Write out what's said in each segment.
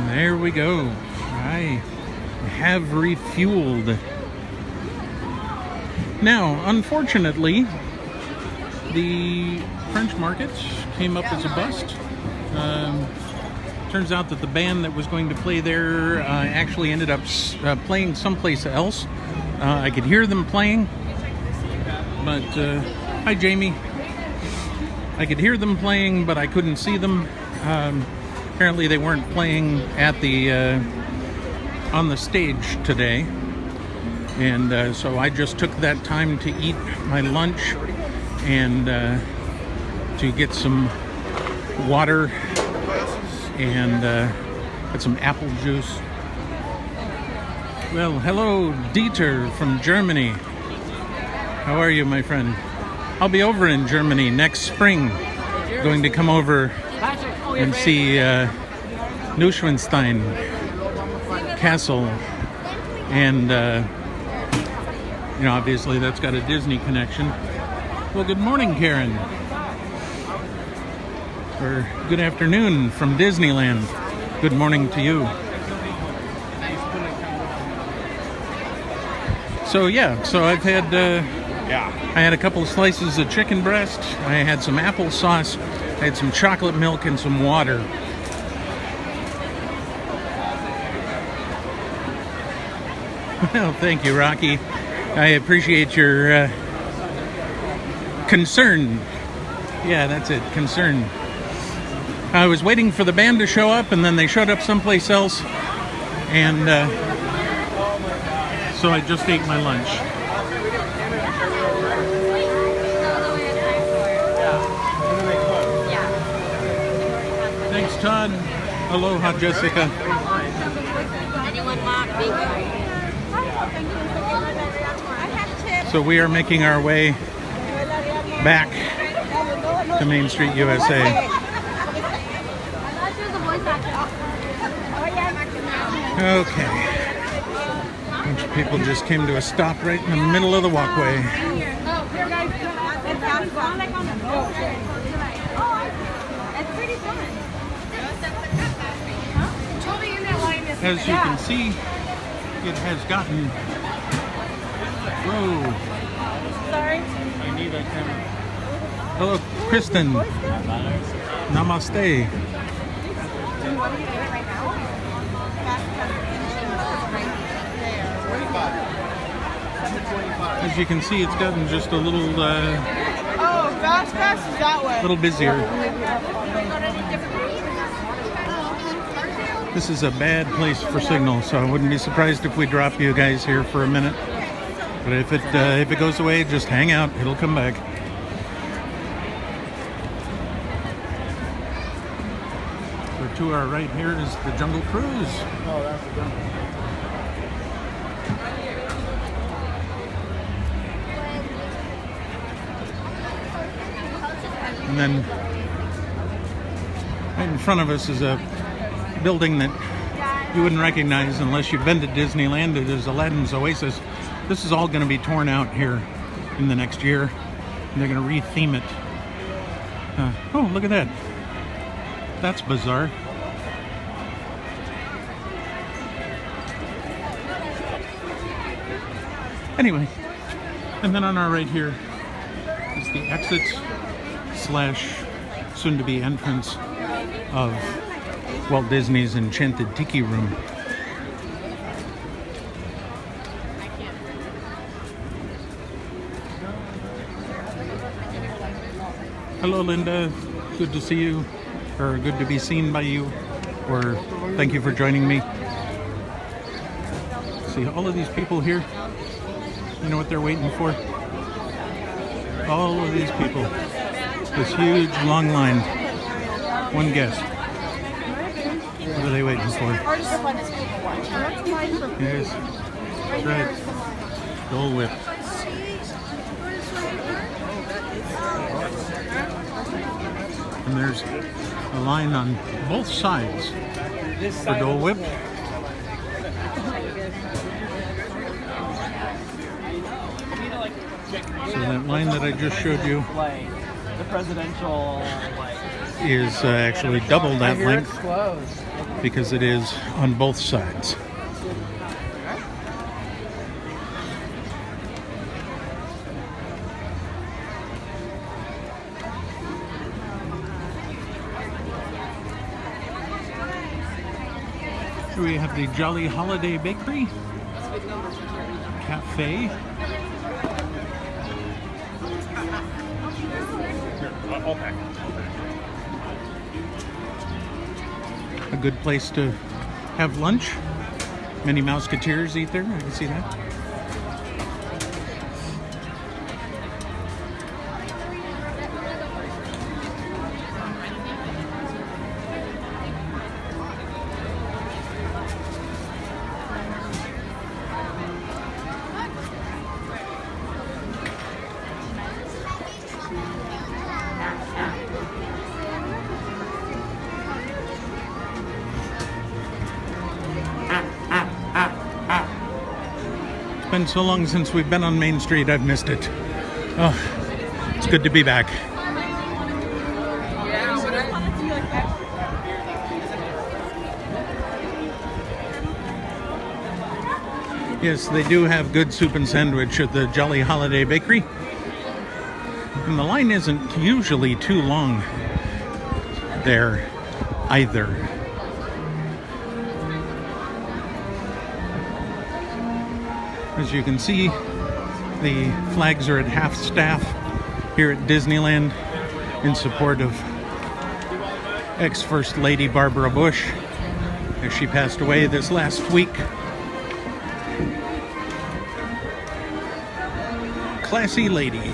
There we go. I have refueled. Now, unfortunately, the French Market came up as a bust. Turns out that the band that was going to play there actually ended up playing someplace else. I could hear them playing, but hi Jamie. I could hear them playing, but I couldn't see them. Apparently they weren't playing at the on the stage today, and so I just took that time to eat my lunch and to get some water and get some apple juice. Well, hello Dieter from Germany. How are you, my friend? I'll be over in Germany next spring. Going to come over and see Neuschwanstein Castle, and you know, obviously that's got a Disney connection. Well, good morning, Karen. Or good afternoon from Disneyland. Good morning to you. So yeah, so I've had I had a couple of slices of chicken breast. I had some applesauce. I had some chocolate milk and some water. Well, thank you, Rocky. I appreciate your concern. Yeah, that's it, concern. I was waiting for the band to show up, and then they showed up someplace else, and so I just ate my lunch. Thanks, Todd. Aloha, Jessica. Anyone want vegan? So we are making our way back to Main Street, USA. Okay. A bunch of people just came to a stop right in the middle of the walkway. As you can see, it has gotten... Whoa. Sorry. I need a camera. Hello, Kristen. Namaste. As you can see, it's gotten just a little Fast is that way. little busier. This is a bad place for signal, so I wouldn't be surprised if we drop you guys here for a minute. But if it goes away, just hang out. It'll come back. So to our right here is the Jungle Cruise. Oh, that's the jungle. And then right in front of us is a building that you wouldn't recognize unless you've been to Disneyland. It is Aladdin's Oasis. This is all going to be torn out here in the next year, and they're going to re-theme it. Oh, look at that. That's bizarre. Anyway, and then on our right here is the exit / soon-to-be entrance of Walt Disney's Enchanted Tiki Room. Hello, Linda. Good to see you, or good to be seen by you, or thank you for joining me. See all of these people here? You know what they're waiting for? All of these people. This huge long line. One guess. What are they waiting for? Yes. That's right. Dole Whip. And there's a line on both sides for Dole Whip. So that line that I just showed you the presidential is actually double that length. because it is on both sides. Here we have the Jolly Holiday Bakery, Cafe. A good place to have lunch. Many Mouseketeers eat there, I can see that. It's been so long since we've been on Main Street, I've missed it. Oh, it's good to be back. Yes, they do have good soup and sandwich at the Jolly Holiday Bakery. And the line isn't usually too long there either. As you can see, the flags are at half staff here at Disneyland in support of ex-First Lady Barbara Bush as she passed away this last week. Classy lady.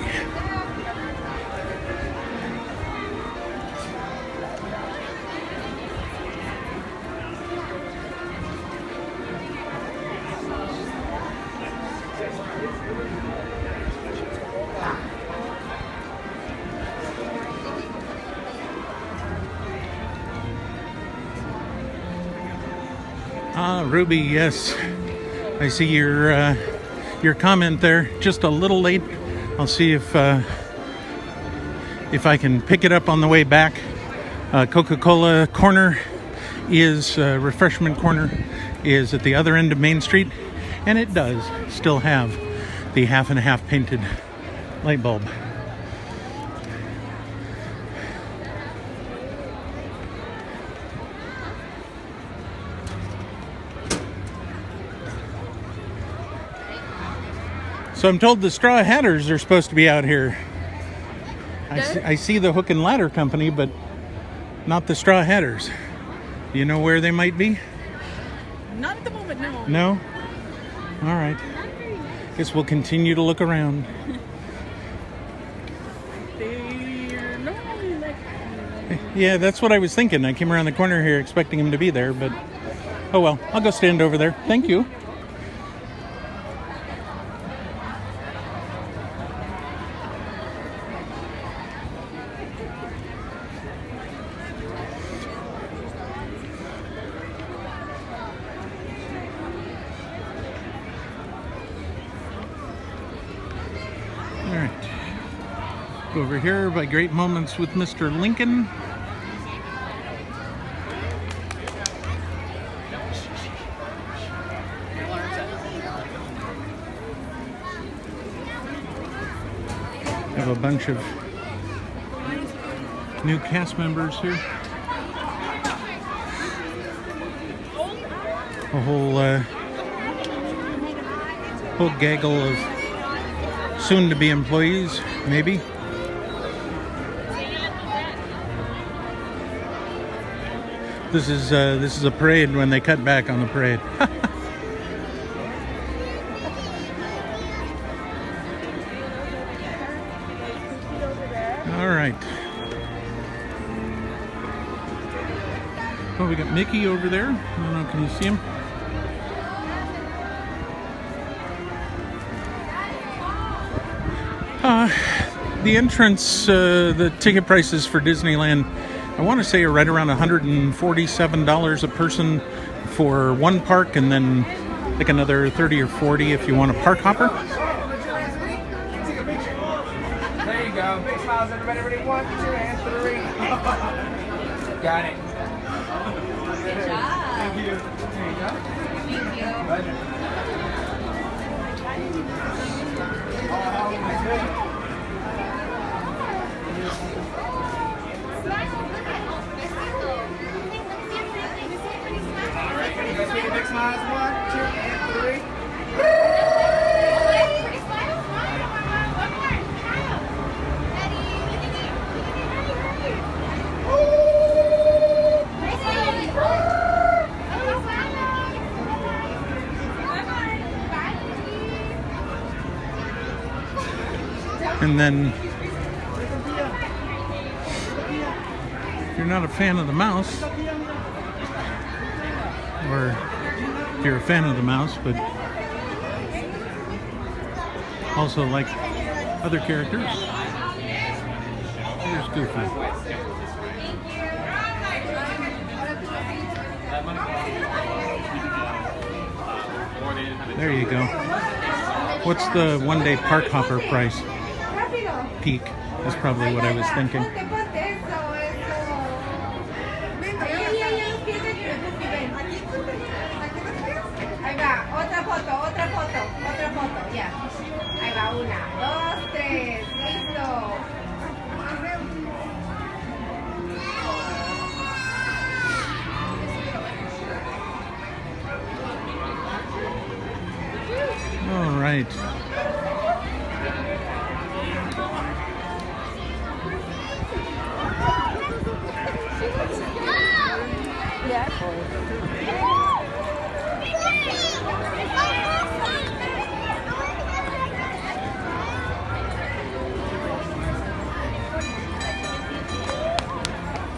Ruby, yes, I see your comment there. Just a little late. I'll see if I can pick it up on the way back. Coca-Cola corner is refreshment corner is at the other end of Main Street, and it does still have the half and half painted light bulb. So I'm told the Straw Hatters are supposed to be out here. I see the Hook and Ladder Company, but not the Straw Hatters. Do you know where they might be? Not at the moment, no. No? All right. Guess we'll continue to look around. They're normally like... Yeah, that's what I was thinking. I came around the corner here expecting him to be there, but oh well. I'll go stand over there. Thank you. Over here by Great Moments with Mr. Lincoln. Have a bunch of new cast members here. A whole gaggle of soon-to-be employees, maybe. This is a parade when they cut back on the parade. All right. Oh, we got Mickey over there. I don't know, can you see him? The entrance, the ticket prices for Disneyland, I want to say are right around $147 a person for one park, and then like another 30 or 40 if you want a park hopper. There you go. Big smiles, everybody. Ready? 1, 2, and 3. Got it. Good job. Thank you. There you go. Thank you. Pleasure. You guys see the big smiles? 1, 2, and 3. And then, if you're not a fan of the mouse, or if you're a fan of the mouse, but also like other characters, here's Goofy. There you go. What's the one-day park hopper price? Peak is probably what I was thinking. Ahí va, otra foto, ya. Ahí va, 1, 2, 3, listo. All right.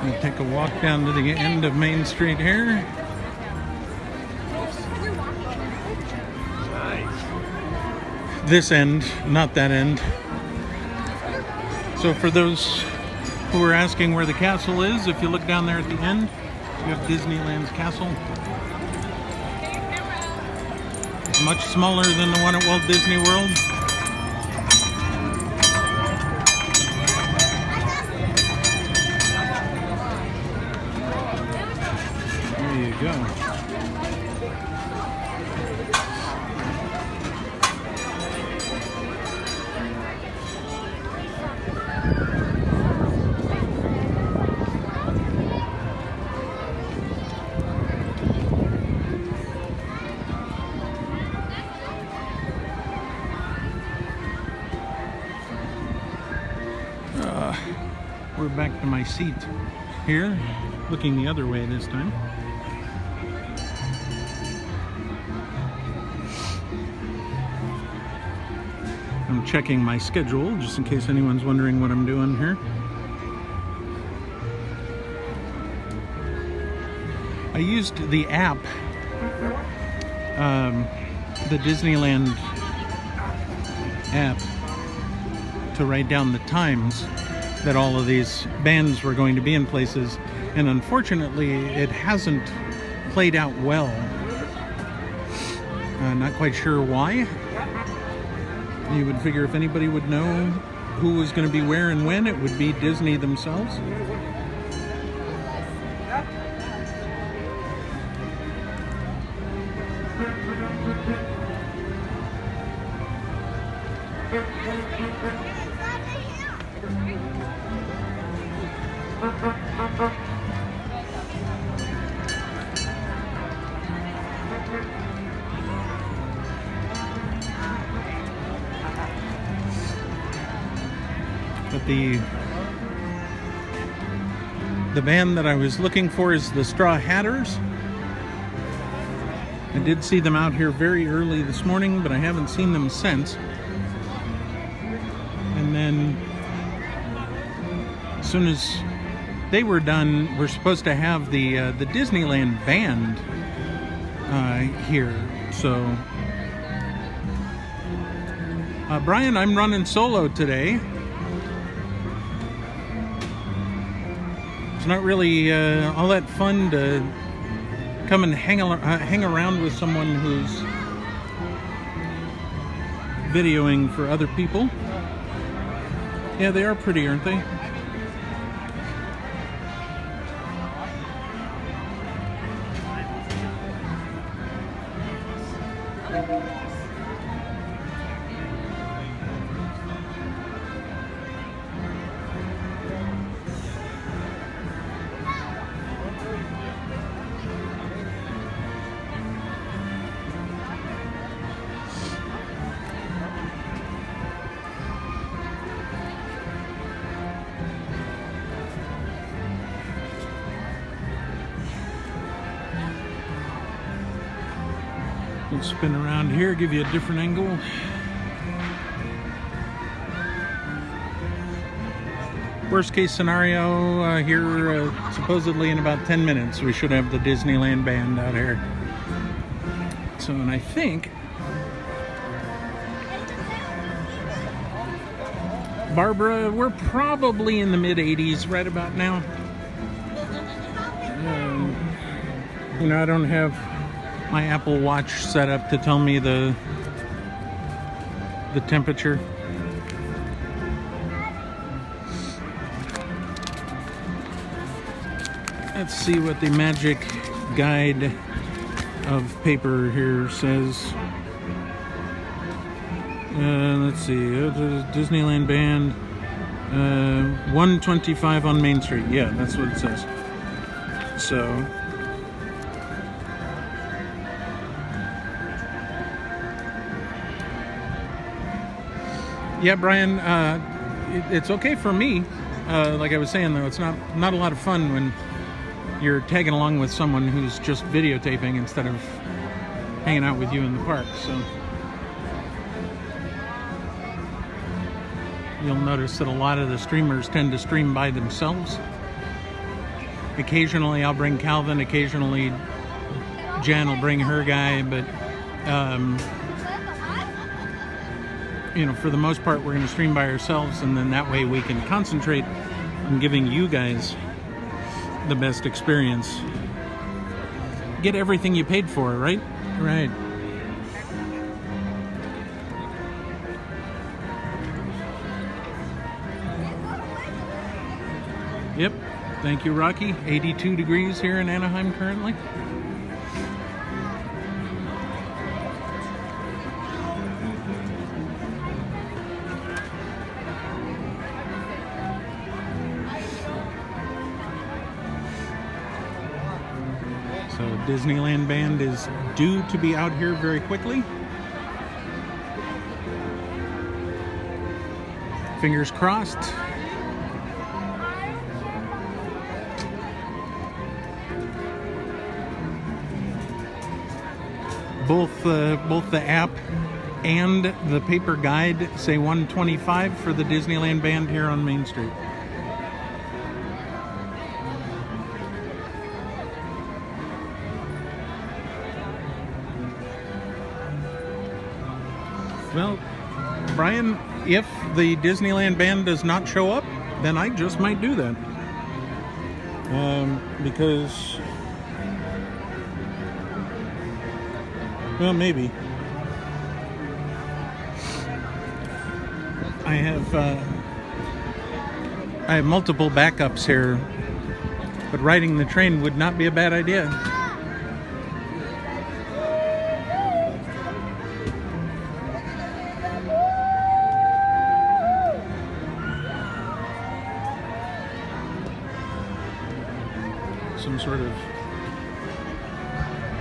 We'll take a walk down to the end of Main Street here. This end, not that end. So for those who are asking where the castle is, if you look down there at the end, you have Disneyland's castle. It's much smaller than the one at Walt Disney World. There you go. We're back to my seat here, looking the other way this time. I'm checking my schedule just in case anyone's wondering what I'm doing here. I used the app, the Disneyland app, to write down the times that all of these bands were going to be in places, and unfortunately it hasn't played out well. Not quite sure why. You would figure if anybody would know who was going to be where and when, it would be Disney themselves. But the band that I was looking for is the Straw Hatters. I did see them out here very early this morning, but I haven't seen them since. And then as soon as they were done, we're supposed to have the Disneyland band here. So Brian, I'm running solo today. It's not really all that fun to come and hang around with someone who's videoing for other people. Yeah, they are pretty, aren't they? We'll spin around here, give you a different angle. Worst case scenario, here supposedly in about 10 minutes we should have the Disneyland band out here. So, and I think Barbara, we're probably in the mid 80s right about now. You know, I don't have my Apple Watch set up to tell me the temperature. Let's see what the magic guide of paper here says. Let's see, the Disneyland band, 125 on Main Street. Yeah, that's what it says. So, yeah, Brian, it's okay for me. Like I was saying, though, it's not a lot of fun when you're tagging along with someone who's just videotaping instead of hanging out with you in the park. So you'll notice that a lot of the streamers tend to stream by themselves. Occasionally I'll bring Calvin, occasionally Jan will bring her guy, but you know, for the most part we're going to stream by ourselves, and then that way we can concentrate on giving you guys the best experience. Get everything you paid for, right? Right. Yep. Thank you, Rocky. 82 degrees here in Anaheim currently. So Disneyland band is due to be out here very quickly. Fingers crossed. Both the app and the paper guide say 125 for the Disneyland band here on Main Street. Well, Brian, if the Disneyland band does not show up, then I just might do that. Because, well, maybe. I have multiple backups here, but riding the train would not be a bad idea. Some sort of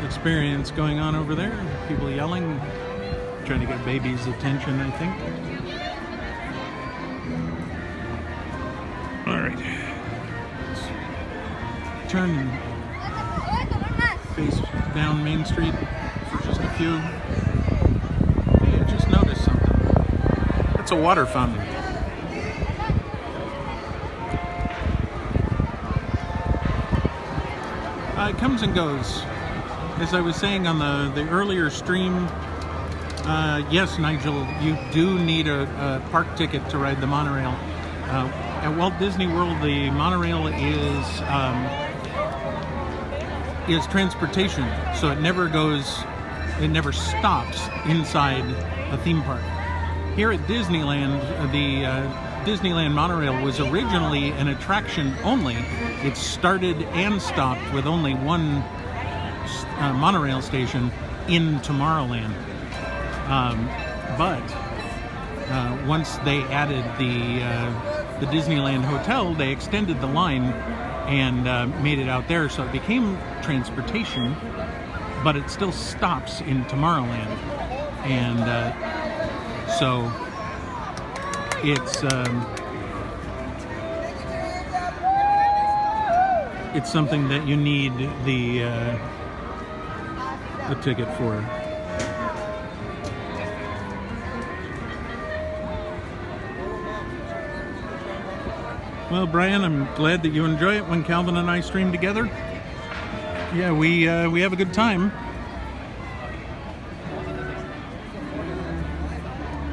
experience going on over there. People yelling, trying to get baby's attention, I think. All right. Let's turn and face down Main Street for just a few. Hey, I just noticed something. That's a water fountain. It comes and goes. As I was saying on the earlier stream, yes, Nigel, you do need a park ticket to ride the monorail. At Walt Disney World, the monorail is transportation, so it never stops inside a theme park. Here at Disneyland, the Disneyland monorail was originally an attraction only. It started and stopped with only one monorail station in Tomorrowland. But once they added the Disneyland Hotel, they extended the line and made it out there, so it became transportation, but it still stops in Tomorrowland. And so it's something that you need the ticket for. Well, Brian, I'm glad that you enjoy it when Calvin and I stream together. Yeah, we have a good time.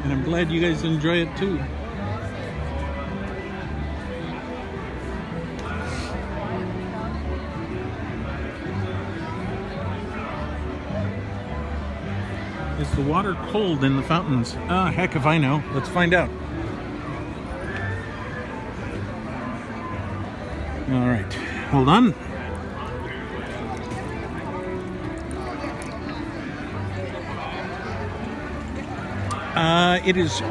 And I'm glad you guys enjoy it too. Is the water cold in the fountains? Ah, heck if I know. Let's find out. All right, hold on. It is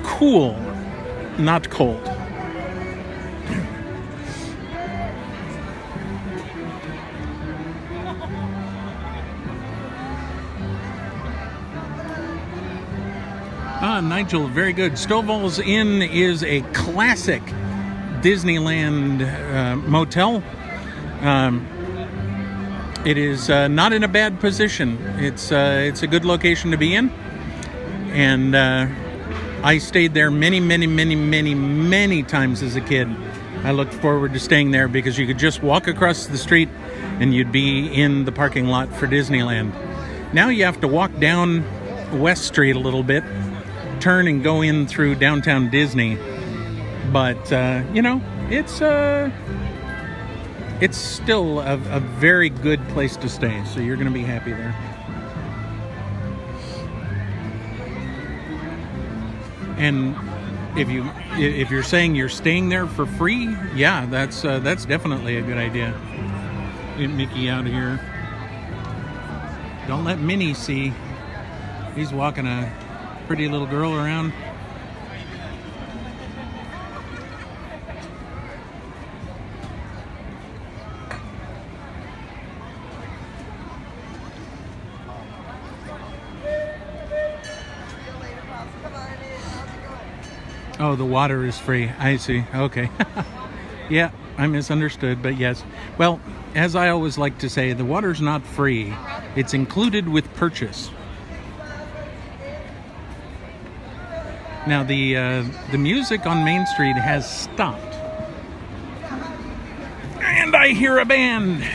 cool, not cold. Nigel, very good. Stovall's Inn is a classic Disneyland motel. It is not in a bad position. It's a good location to be in, and I stayed there many times as a kid. I looked forward to staying there because you could just walk across the street and you'd be in the parking lot for Disneyland. Now you have to walk down West Street a little bit, turn and go in through downtown Disney. But you know, it's still a very good place to stay, so you're going to be happy there. And if you're saying you're staying there for free, yeah, that's definitely a good idea. Get Mickey out of here. Don't let Minnie see. He's walking a pretty little girl around. Oh, the water is free. I see. Okay. Yeah, I misunderstood, but yes. Well, as I always like to say, the water's not free. It's included with purchase. Now, the music on Main Street has stopped. And I hear a band.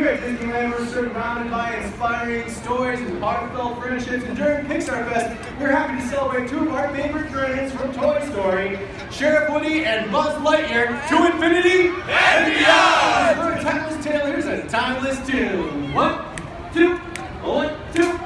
Here at Disneyland, we're surrounded by inspiring stories and heartfelt friendships. And during Pixar Fest, we're happy to celebrate two of our favorite friends from Toy Story, Sheriff Woody and Buzz Lightyear, to infinity and beyond! For a timeless tale, here's a timeless tune. 1, 2, 1, 2.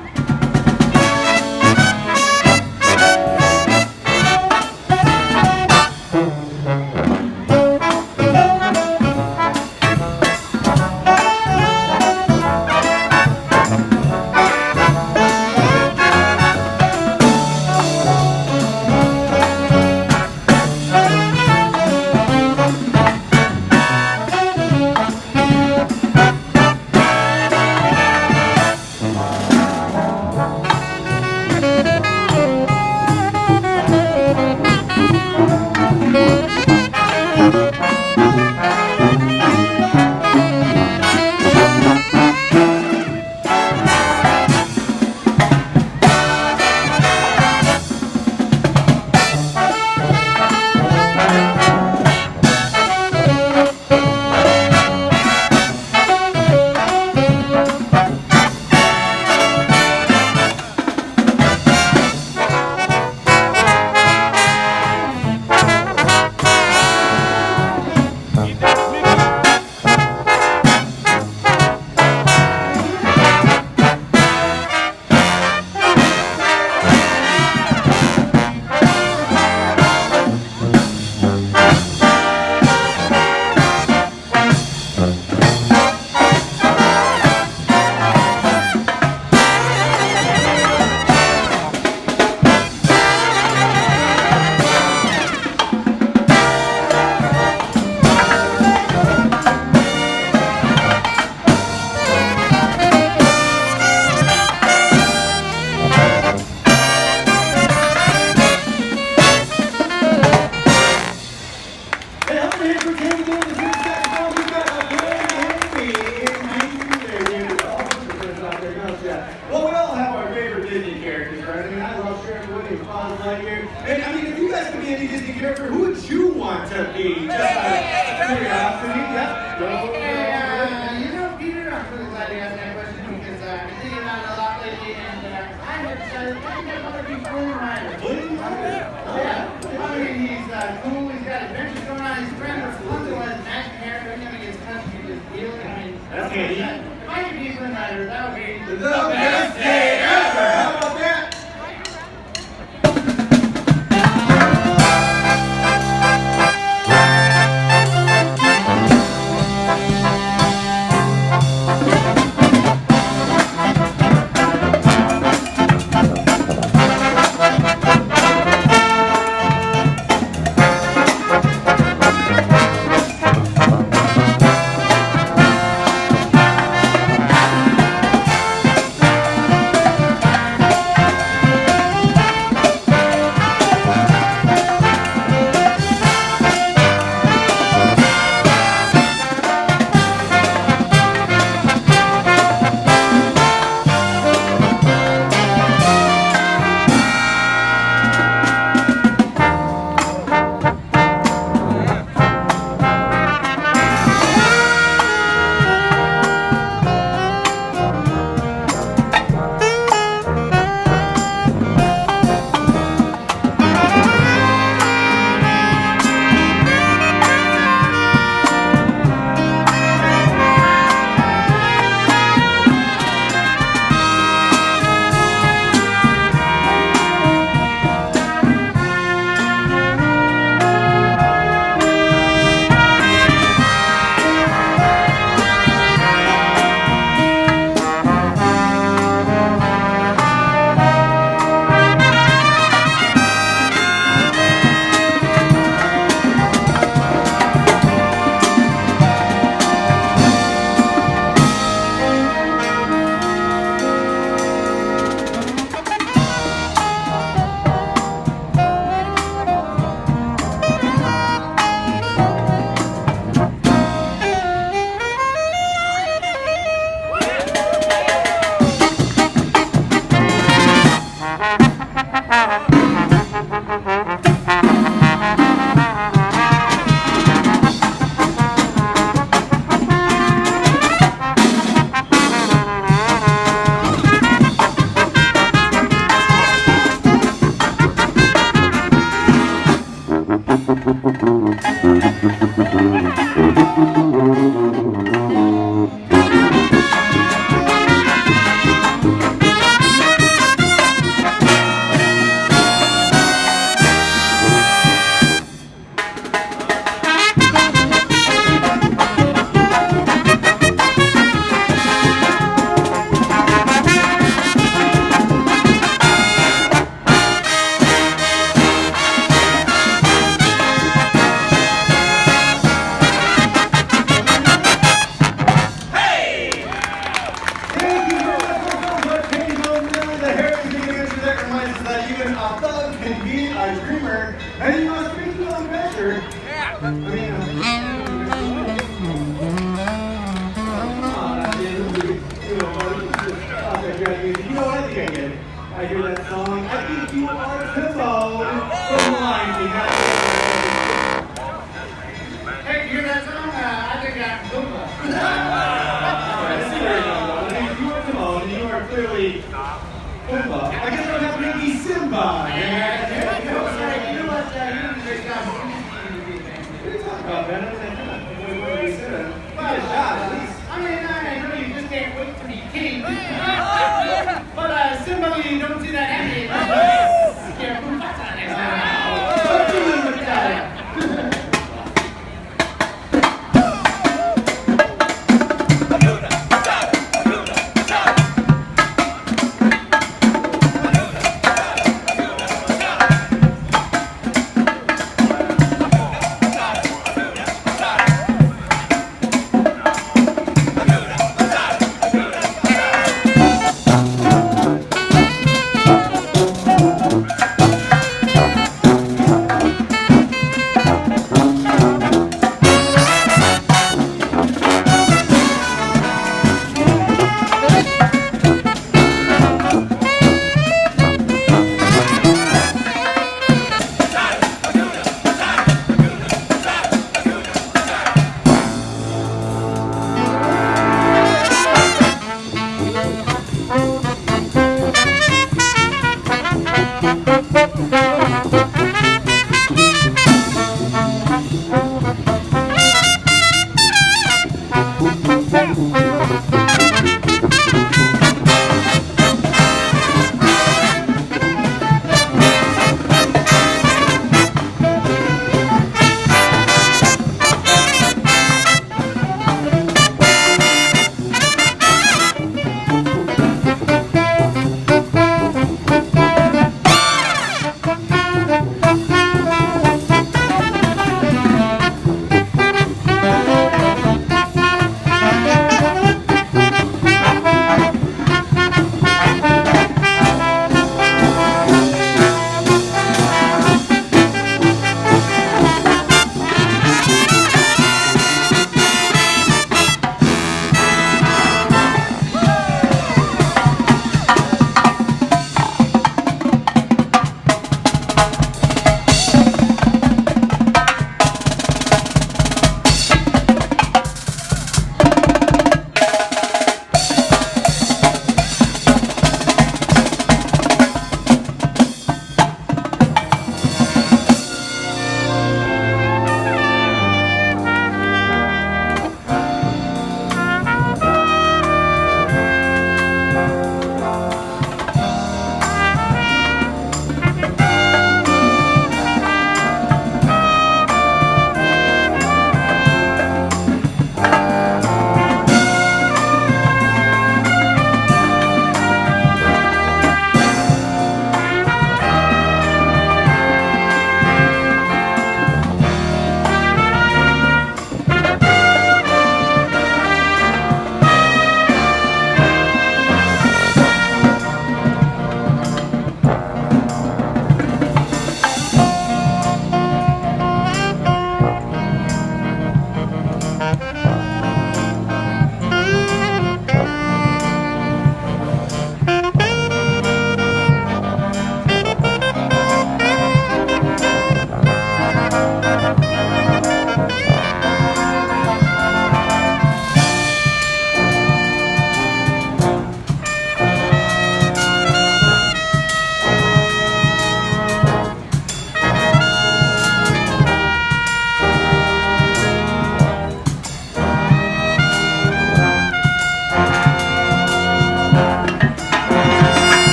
Well, we all have our favorite Disney characters, right? I mean, I love Sheriff Woody and Buzz Lightyear. And I mean, if you guys could be any Disney character, who would you want to be? Just out of curiosity. Yeah. You know, Peter, I'm really glad you asked that question because I've been thinking about it a lot lately, and I have decided I think I want to be Flynn Rider. Flynn Rider? Yeah. I mean, he's cool, he's got adventures going on, he's friends with Flynn, has an action character, every time he gets touched, he just deals. I mean, That's handy. if I could be Flynn Rider, that would be The best day ever! How about that? be Pumbaa. I guess I'll have to be Simba. Yeah. You know what? You did a great job. What are you talking about, man? I was like, come on. Be Simba. Give me a shot, at least. I mean, I know you just can't wait to be king. But similarly, don't see that happening. Yeah, Mufasa next time. What do you look at it?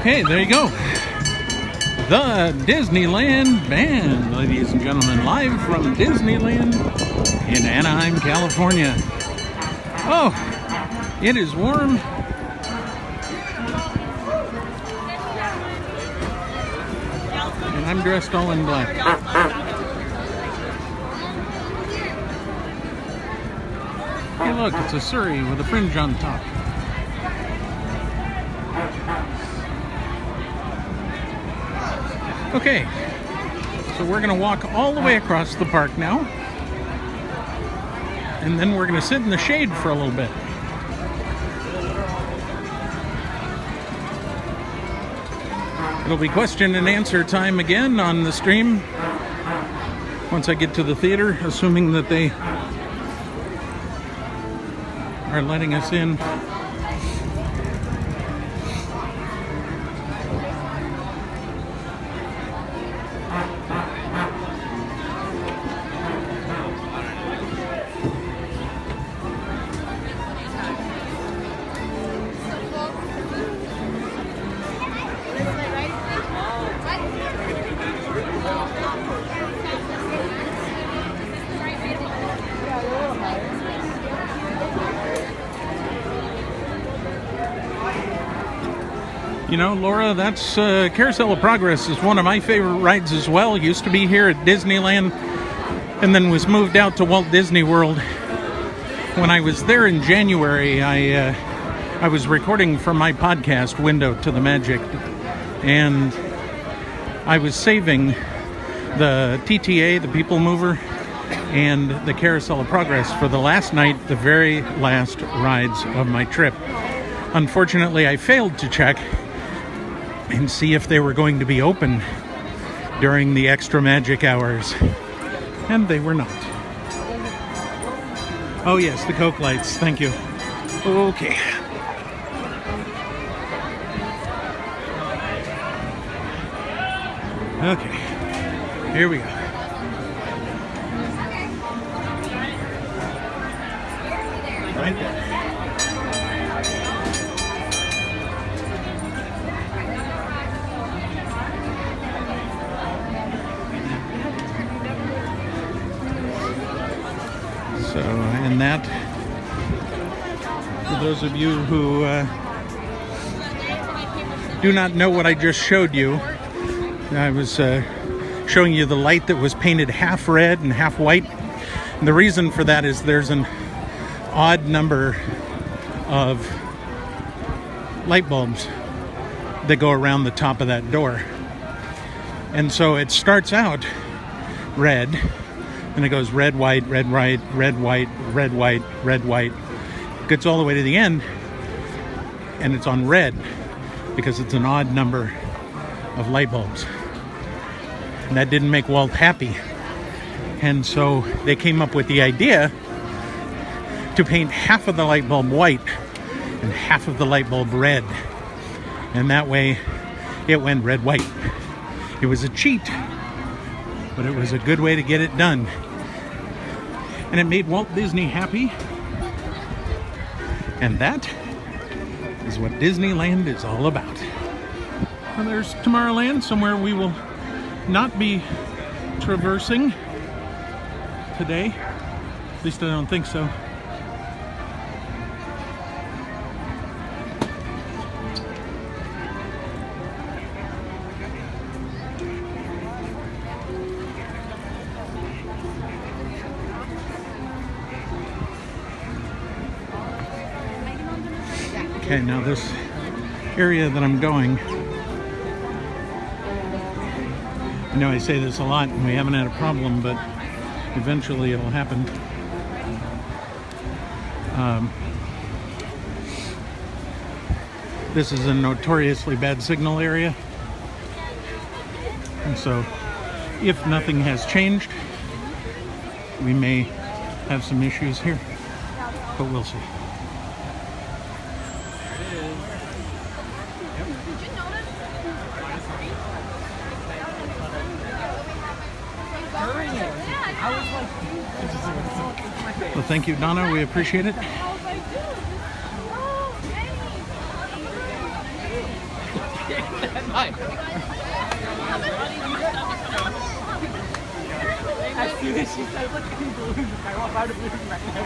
Okay, there you go. The Disneyland Band, ladies and gentlemen, live from Disneyland in Anaheim, California. Oh, it is warm. And I'm dressed all in black. Hey look, it's a Surrey with a fringe on top. Okay, so we're going to walk all the way across the park now. And then we're going to sit in the shade for a little bit. It'll be question and answer time again on the stream once I get to the theater, assuming that they are letting us in. You know, Laura, that's Carousel of Progress is one of my favorite rides as well. Used to be here at Disneyland and then was moved out to Walt Disney World. When I was there in January, I was recording for my podcast, Window to the Magic, and I was saving the TTA, the People Mover, and the Carousel of Progress for the last night, the very last rides of my trip. Unfortunately, I failed to check and see if they were going to be open during the extra magic hours. And they were not. Oh yes, the Coke lights, thank you. Okay. Okay, here we go. Right there. So, and that, for those of you who do not know what I just showed you, I was showing you the light that was painted half red and half white. And the reason for that is there's an odd number of light bulbs that go around the top of that door. And so it starts out red, and it goes red, white, red, white, red, white, red, white, red, white. It gets all the way to the end, and it's on red because it's an odd number of light bulbs. And that didn't make Walt happy. And so they came up with the idea to paint half of the light bulb white and half of the light bulb red. And that way it went red, white. It was a cheat, but it was a good way to get it done. And it made Walt Disney happy. And that is what Disneyland is all about. Well, there's Tomorrowland, somewhere we will not be traversing today. At least I don't think so. Okay, now this area that I'm going, I know I say this a lot and we haven't had a problem, but eventually it'll happen. This is a notoriously bad signal area. And so, if nothing has changed, we may have some issues here, but we'll see. Well, thank you, Donna. We appreciate it. As soon as she started looking balloons, I walked out of the balloons right now.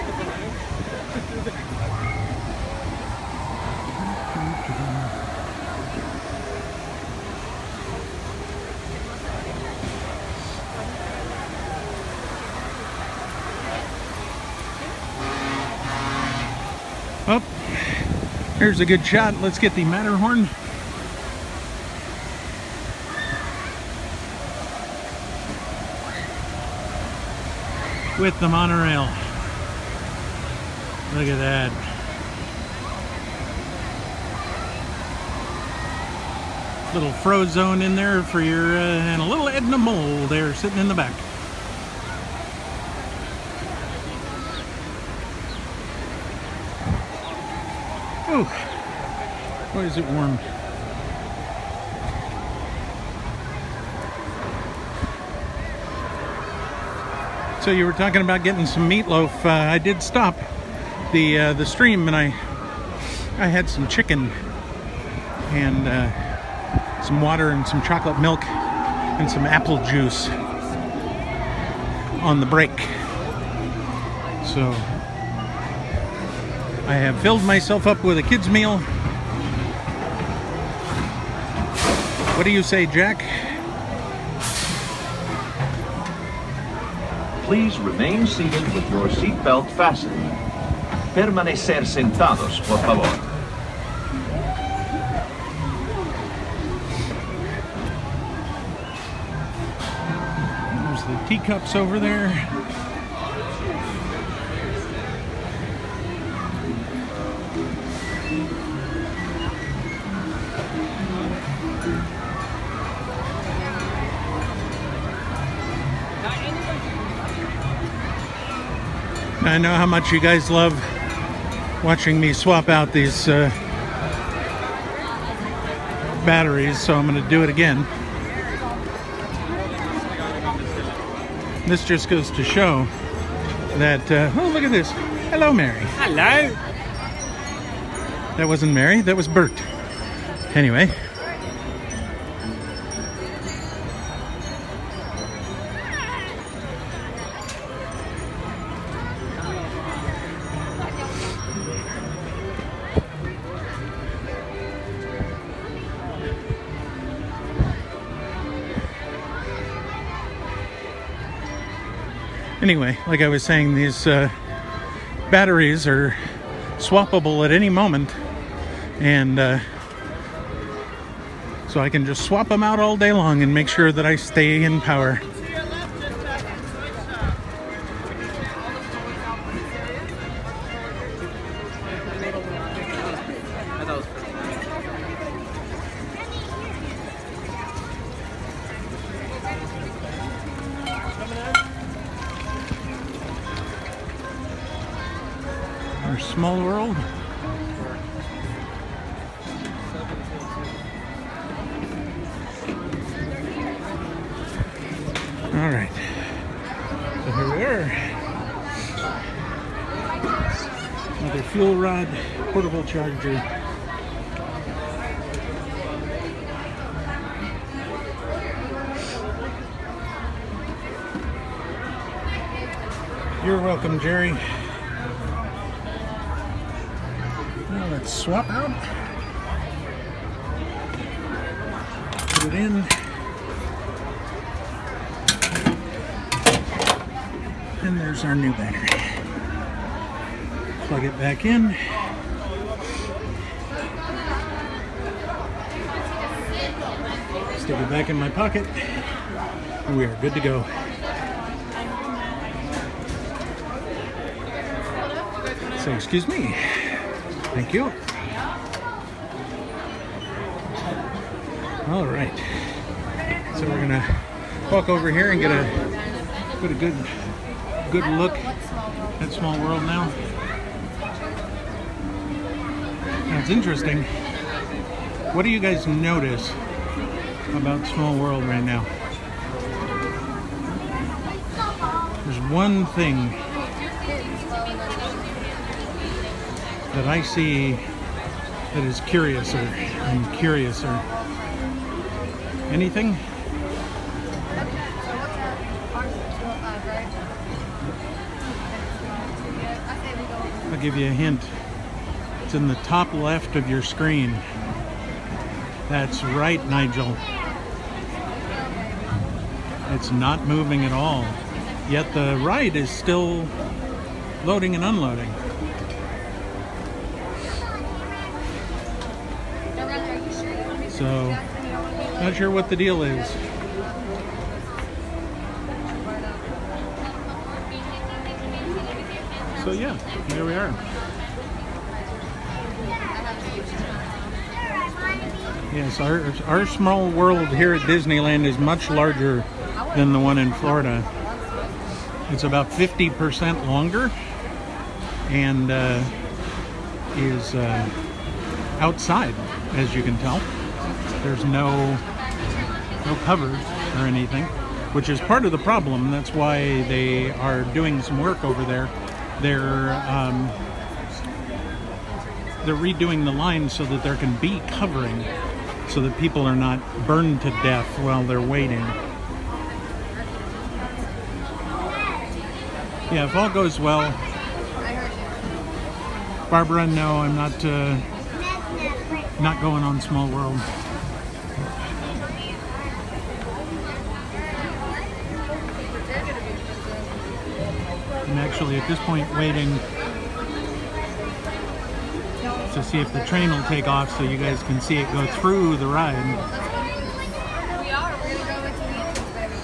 Oh, here's a good shot. Let's get the Matterhorn. With the monorail. Look at that. Little Frozone in there for your, and a little Edna Mole there sitting in the back. Oh, why is it warm? So you were talking about getting some meatloaf. I did stop the stream and I had some chicken and some water and some chocolate milk and some apple juice on the break. So I have filled myself up with a kid's meal. What do you say, Jack? Please remain seated with your seatbelt fastened. Permanecer sentados, por favor. There's the teacups over there. I know how much you guys love watching me swap out these batteries, so I'm going to do it again. This just goes to show that, oh, look at this. Hello, Mary. Hello. That wasn't Mary, that was Bert. Anyway. Anyway, like I was saying, these batteries are swappable at any moment, and so I can just swap them out all day long and make sure that I stay in power. Our small world. All right, so here we are. Another fuel rod, portable charger. You're welcome, Jerry. Now let's swap out. Put it in. And there's our new battery. Plug it back in. Stick it back in my pocket. And we are good to go. So, excuse me. Thank you. All right. So we're gonna walk over here and get a good look at Small World now. Now it's interesting. What do you guys notice about Small World right now? There's one thing that I see that is curiouser and curiouser Anything? I'll give you a hint. It's in the top left of your screen. That's right, Nigel. It's not moving at all. Yet the ride is still loading and unloading. So, not sure what the deal is. So yeah, there we are. Yes, our small world here at Disneyland is much larger than the one in Florida. It's about 50% longer and is outside, as you can tell. There's no covers or anything, which is part of the problem. That's why they are doing some work over there. They're redoing the line so that there can be covering, so that people are not burned to death while they're waiting. Yeah, if all goes well. Barbara, no, I'm not going on Small World. I'm actually at this point waiting to see if the train will take off so you guys can see it go through the ride. We are. We're going to go into the entrance, baby.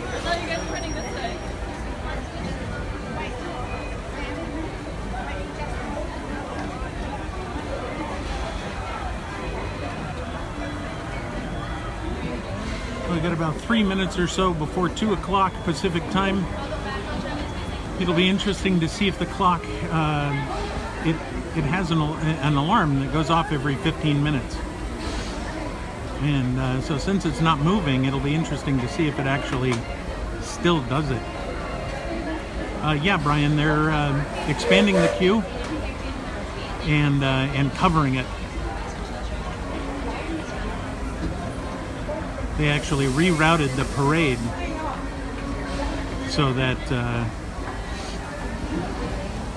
I thought you guys were running this way. We got about 3 minutes or so before 2 o'clock Pacific time. It'll be interesting to see if the clock, it has an alarm that goes off every 15 minutes. And so since it's not moving, it'll be interesting to see if it actually still does it. Yeah, Brian, they're expanding the queue and covering it. They actually rerouted the parade so that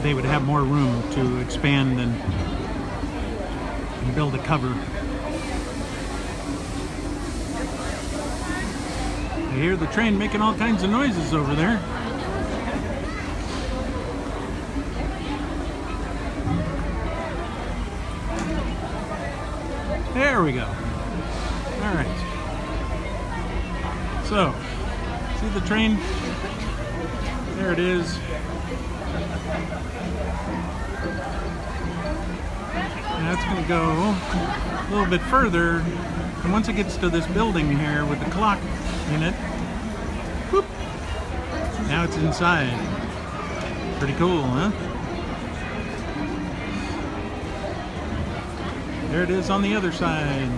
they would have more room to expand and build a cover. I hear the train making all kinds of noises over there. There we go. All right. So, see the train? There it is. And that's going to go a little bit further. And once it gets to this building here with the clock in it, whoop, now it's inside. Pretty cool, huh? There it is on the other side.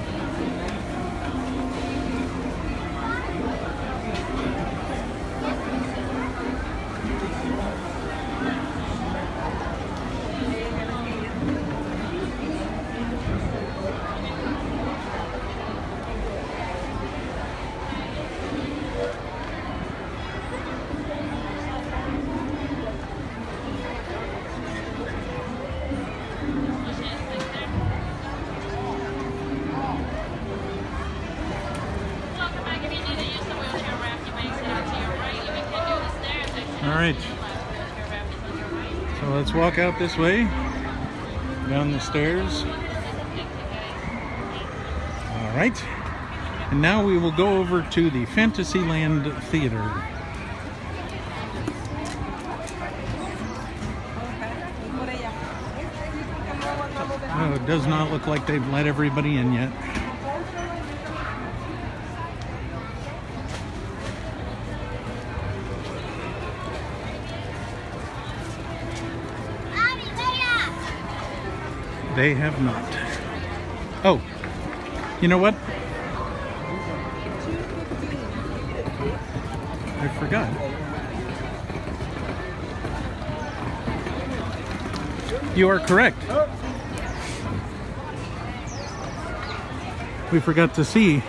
Alright, so let's walk out this way, down the stairs. Alright, and now we will go over to the Fantasyland Theater. Oh, it does not look like they've let everybody in yet. They have not. Oh, you know what? I forgot. You are correct. We forgot to see.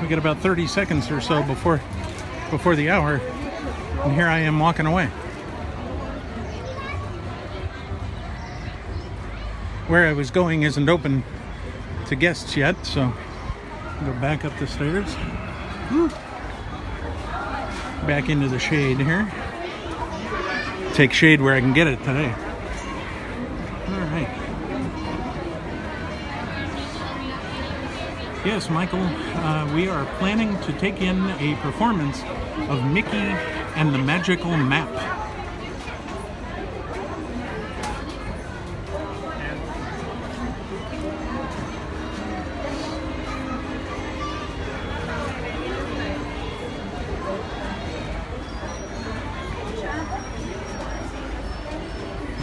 We got about 30 seconds or so before the hour, and here I am walking away. Where I was going isn't open to guests yet, so I'll go back up the stairs. Woo. Back into the shade here. Take shade where I can get it today. All right. Yes, Michael, we are planning to take in a performance of Mickey and the Magical Map.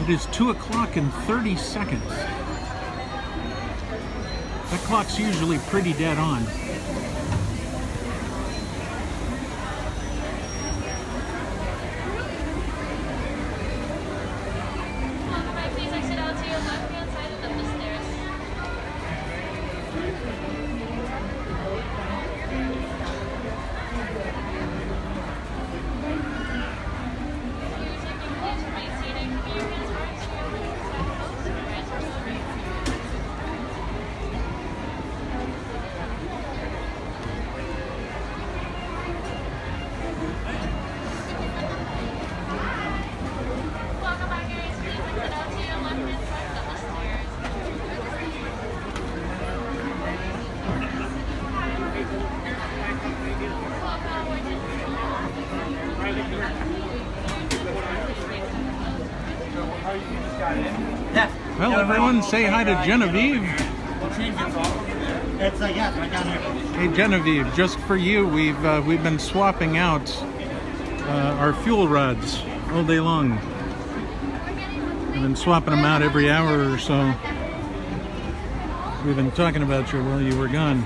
It is 2 o'clock and 30 seconds. That clock's usually pretty dead on. Well, everyone, say hi to Genevieve. It's yeah, right down here. Hey, Genevieve, just for you, we've been swapping out our fuel rods all day long. We've been swapping them out every hour or so. We've been talking about you while you were gone.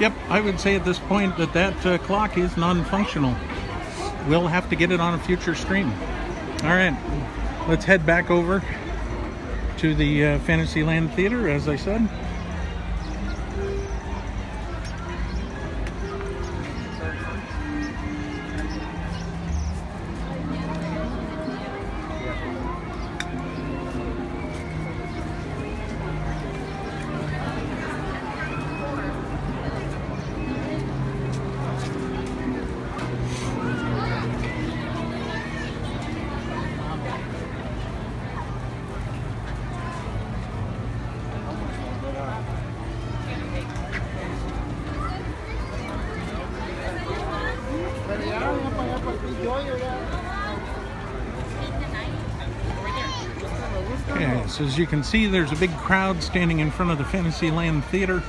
Yep, I would say at this point that clock is non-functional. We'll have to get it on a future stream. All right, let's head back over to the Fantasyland Theater, as I said. Yes, as you can see, there's a big crowd standing in front of the Fantasyland Theater.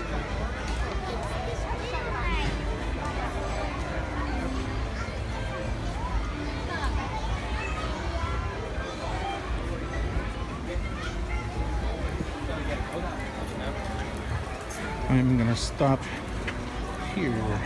I'm gonna stop here.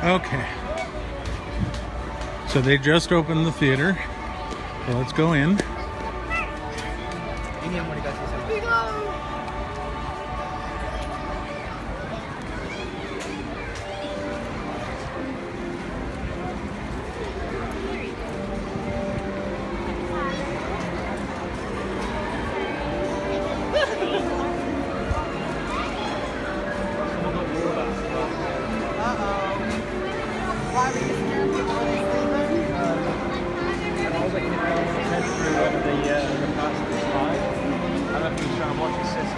Okay. So they just opened the theater. So let's go in. dad was trying to watch his sister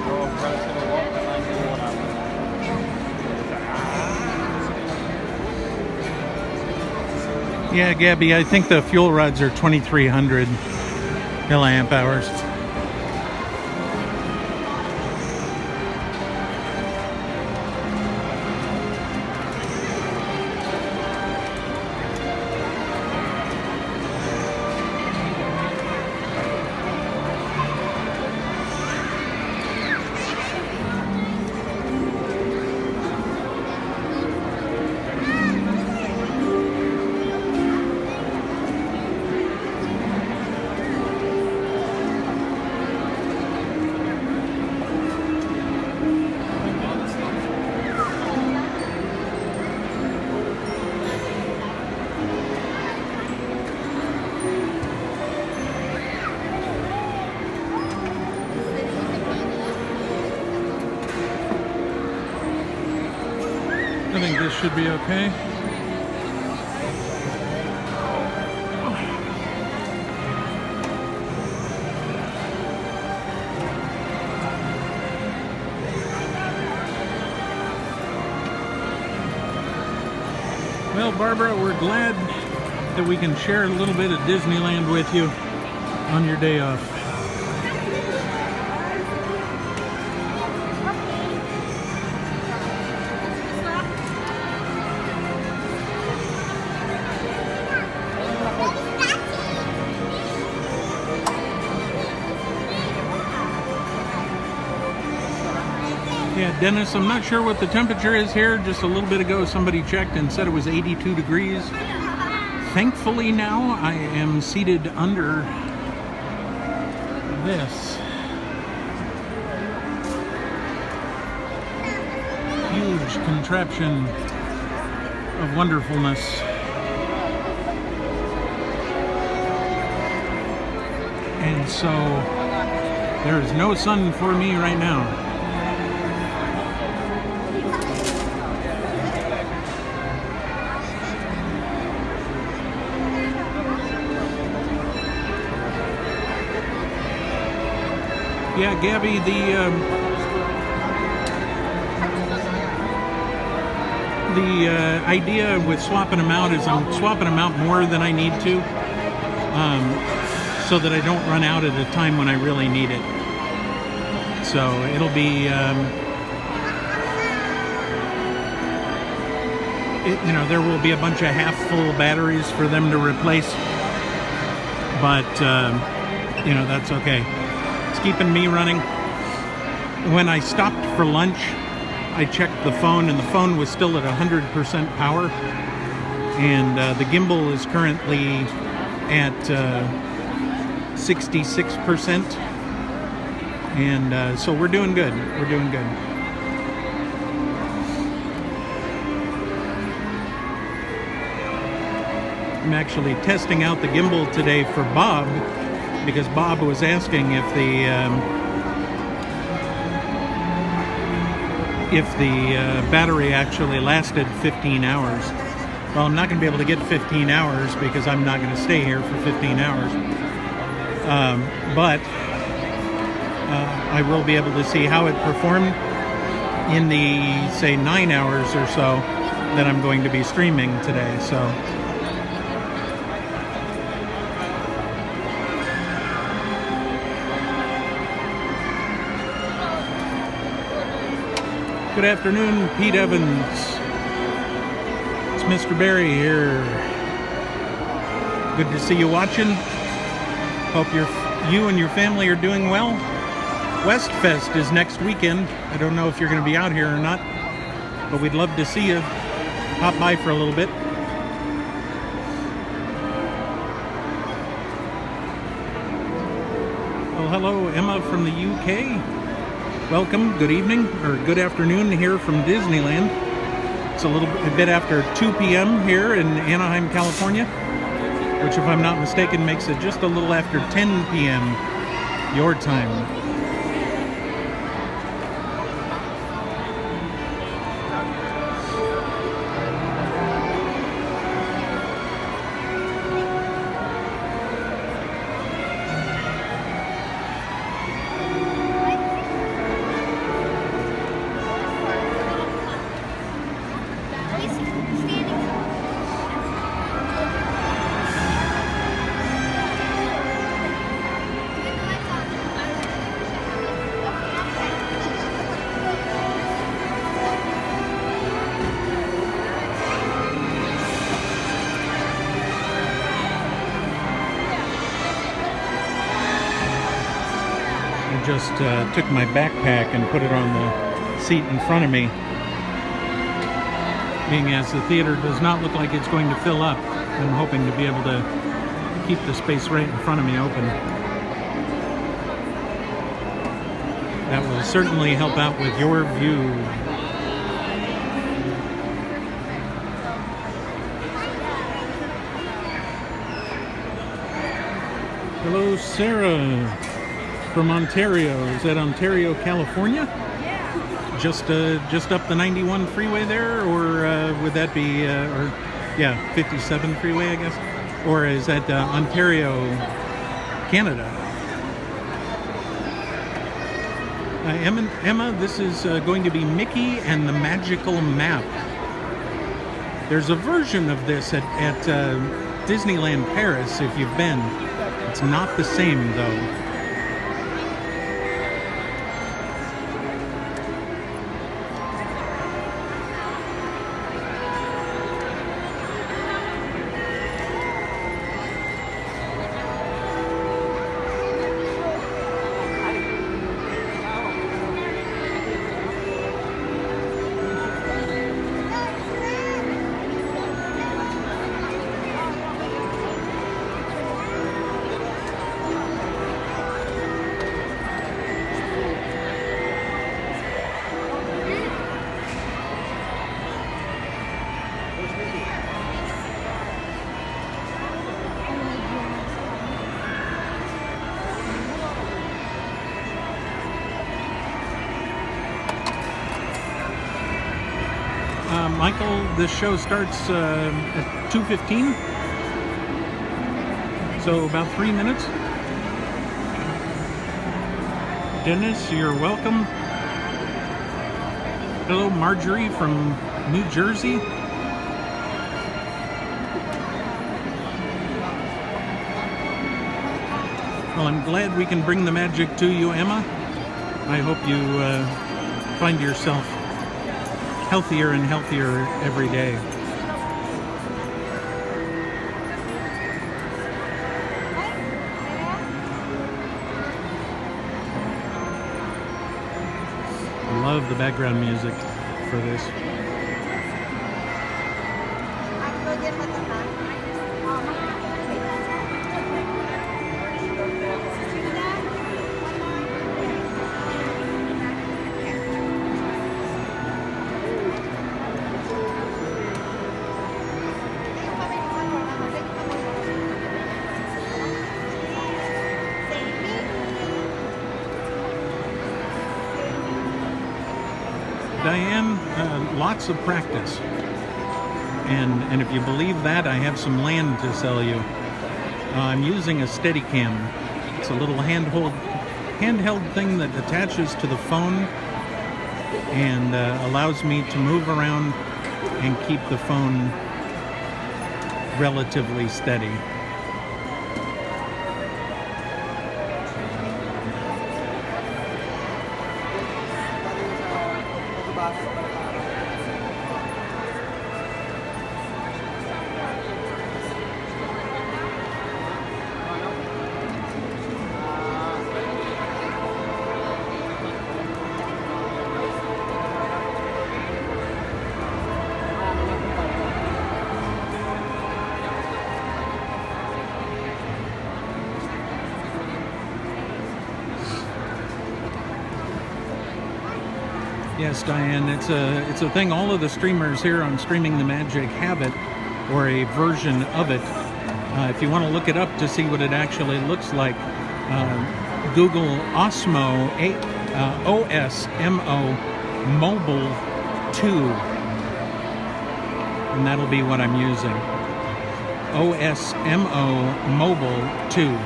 grow up relatively a lot, and I knew what happened. Yeah, Gabby, I think the fuel rods are 2,300 milliamp hours. I think this should be okay. Well, Barbara, we're glad that we can share a little bit of Disneyland with you on your day off. Yeah, Dennis, I'm not sure what the temperature is here. Just a little bit ago, somebody checked and said it was 82 degrees. Thankfully now, I am seated under this huge contraption of wonderfulness. And so, there is no sun for me right now. Yeah, Gabby, the idea with swapping them out is I'm swapping them out more than I need to, so that I don't run out at a time when I really need it. So it'll be, there will be a bunch of half-full batteries for them to replace, but that's okay. It's keeping me running. When I stopped for lunch, I checked the phone, and the phone was still at 100% power, and the gimbal is currently at 66%, and so we're doing good. We're doing good. I'm actually testing out the gimbal today for Bob, because Bob was asking if the battery actually lasted 15 hours. Well, I'm not going to be able to get 15 hours because I'm not going to stay here for 15 hours. But I will be able to see how it performed in the, say, 9 hours or so that I'm going to be streaming today. So. Good afternoon, Pete Evans. It's Mr. Barry here. Good to see you watching. Hope you and your family are doing well. Westfest is next weekend. I don't know if you're going to be out here or not, but we'd love to see you. Pop by for a little bit. Well, hello, Emma from the UK. Welcome, good evening, or good afternoon here from Disneyland. It's a bit after 2 p.m. here in Anaheim, California, which, if I'm not mistaken, makes it just a little after 10 p.m. your time. just took my backpack and put it on the seat in front of me. Being as the theater does not look like it's going to fill up, I'm hoping to be able to keep the space right in front of me open. That will certainly help out with your view. Hello, Sarah from Ontario. Is that Ontario, California? Yeah. Just up the 91 freeway there, or would that be, 57 freeway, I guess? Or is that Ontario, Canada? Emma, this is going to be Mickey and the Magical Map. There's a version of this at Disneyland Paris, if you've been. It's not the same, though. Michael, this show starts at 2:15, so about 3 minutes. Dennis, you're welcome. Hello, Marjorie from New Jersey. Well, I'm glad we can bring the magic to you, Emma. I hope you find yourself healthier and healthier every day. I love the background music for this. Diane, lots of practice. And if you believe that, I have some land to sell you. I'm using a Steadicam. It's a little handheld thing that attaches to the phone and allows me to move around and keep the phone relatively steady. Yes, Diane, it's a thing. All of the streamers here on Streaming the Magic have it, or a version of it. If you want to look it up to see what it actually looks like, Google Osmo, O-S-M-O, Mobile 2, and that'll be what I'm using. OSMO Mobile 2.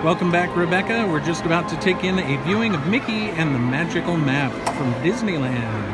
Welcome back, Rebecca. We're just about to take in a viewing of Mickey and the Magical Map from Disneyland.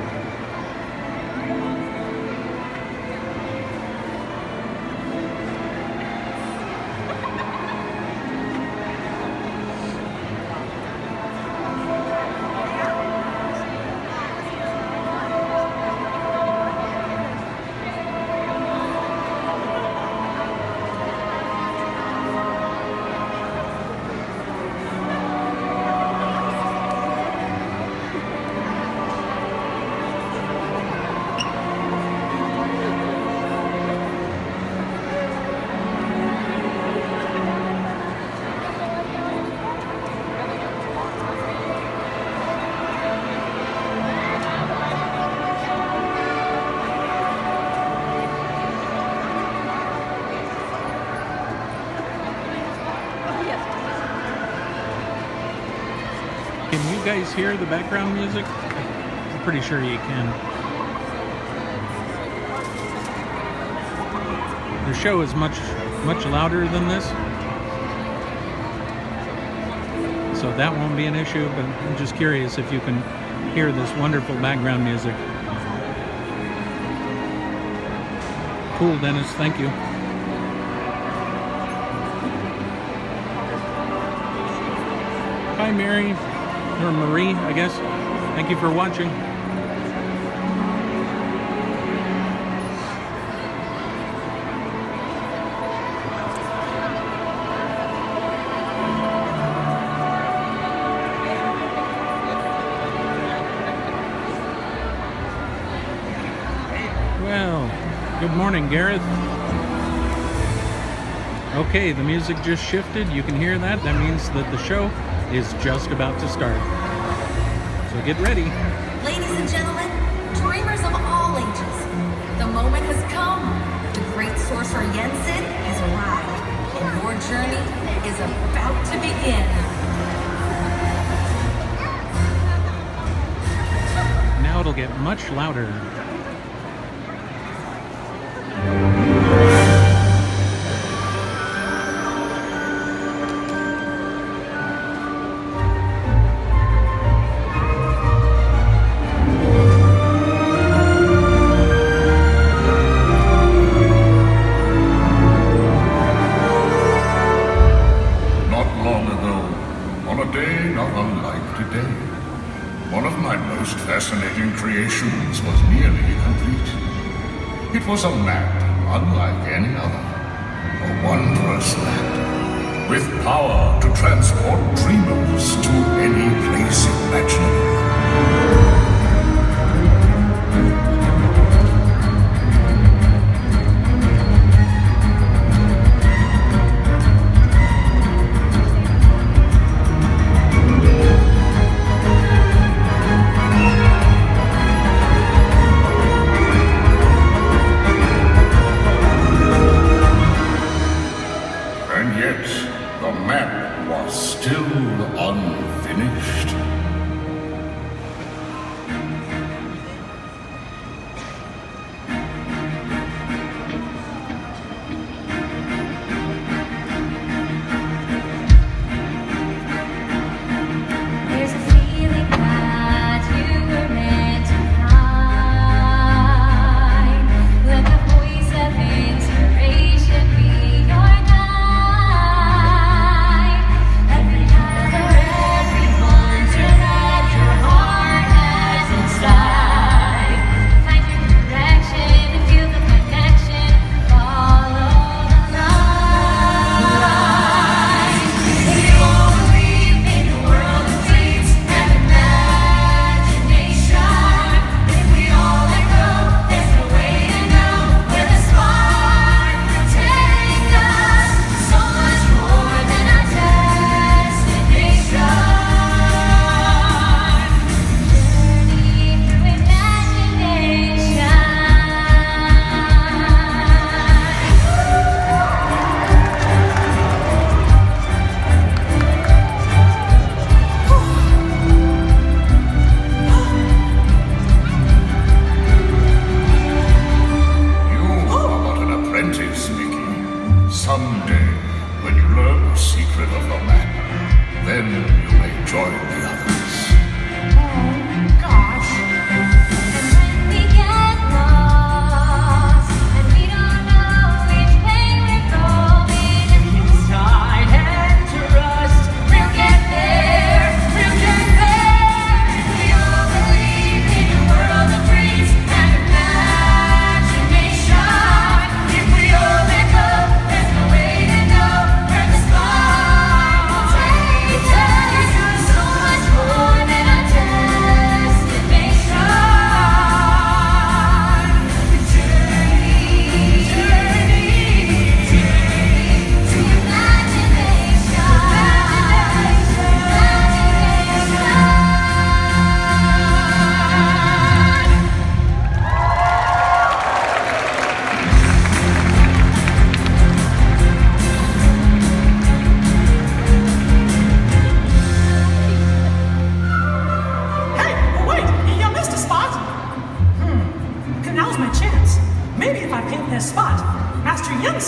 Can you guys hear the background music? I'm pretty sure you can. The show is much louder than this, so that won't be an issue, but I'm just curious if you can hear this wonderful background music. Cool, Dennis, thank you. Hi, Mary, or Marie, I guess. Thank you for watching. Well, good morning, Gareth. Okay, the music just shifted. You can hear that. That means that the show is just about to start. So get ready. Ladies and gentlemen, dreamers of all ages, the moment has come. The great sorcerer Jensen has arrived, and your journey is about to begin. Now it'll get much louder. Fascinating creations was nearly complete. It was a map unlike any other. A wondrous land with power to transport dreamers to any place imaginable. So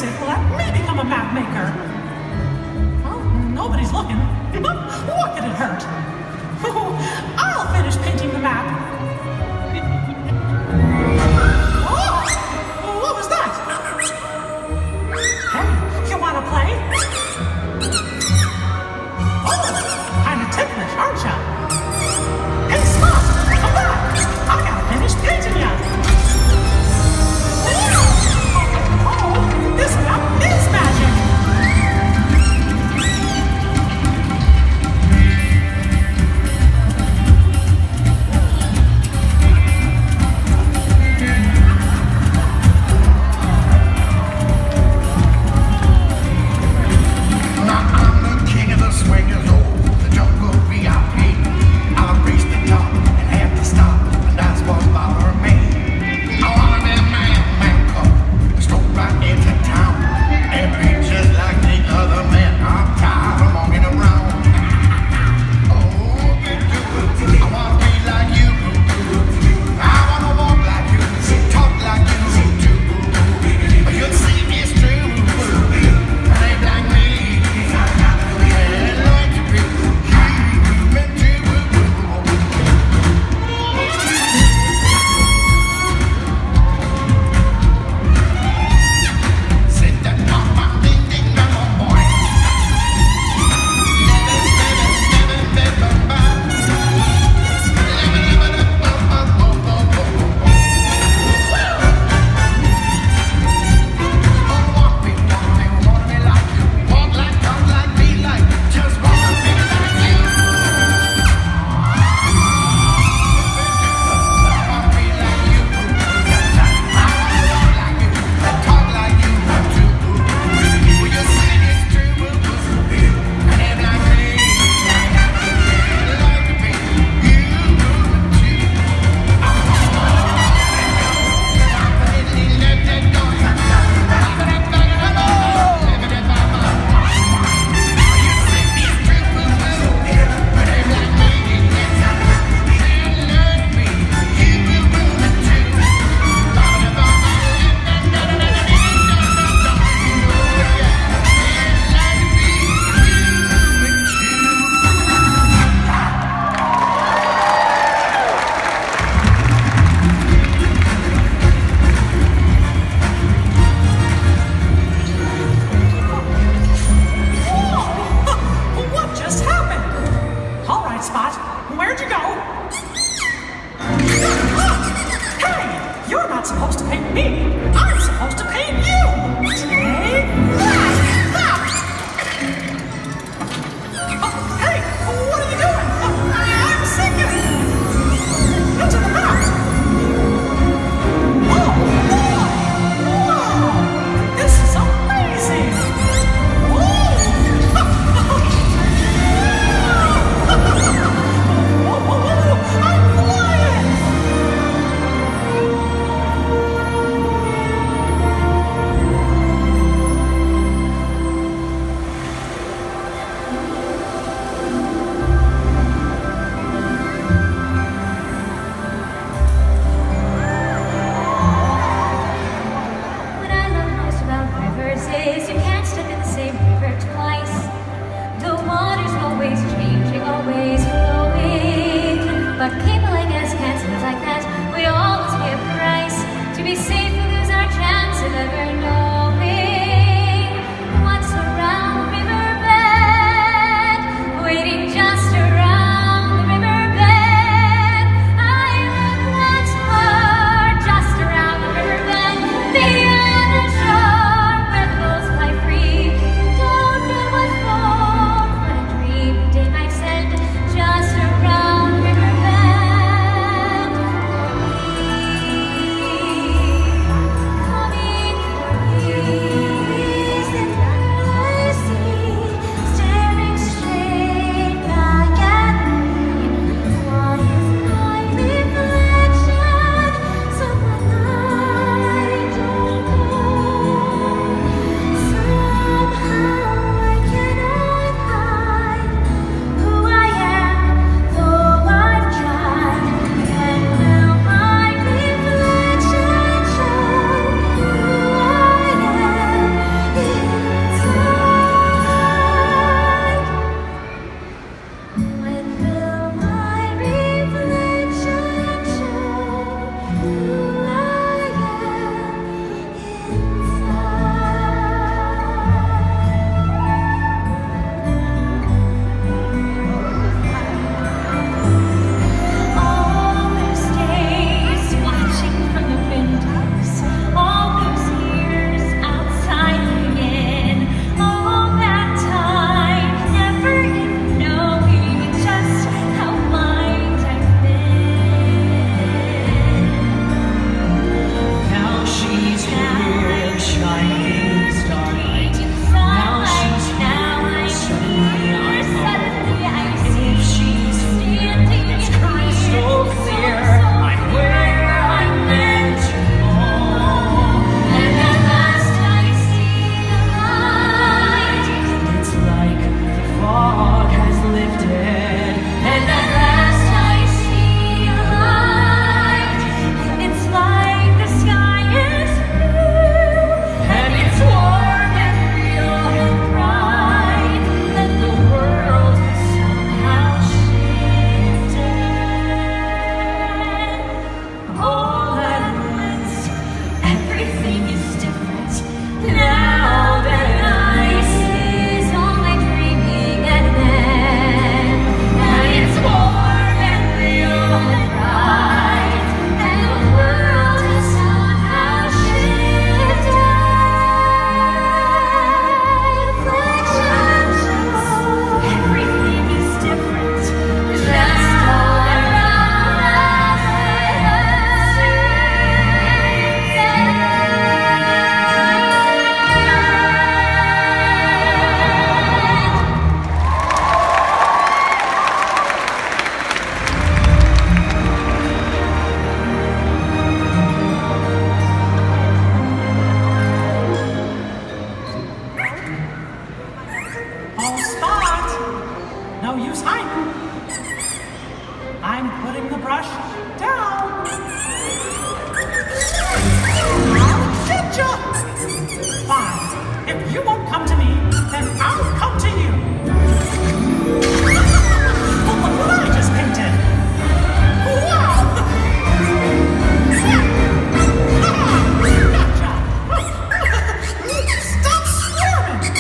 Sid will let me become a map maker. Well, nobody's looking. What could it hurt? I'll finish painting the map. Oh, what was that? Hey, you want to play? Oh, kind of ticklish, aren't you? Hey, Spot, come back. I gotta finish painting ya. Oh, this map is magic. I'm putting the brush down. I'll get ya! Fine. If you won't come to me, then I'll come to you. Well, look what I just painted. Wow! Gotcha! Stop swarming!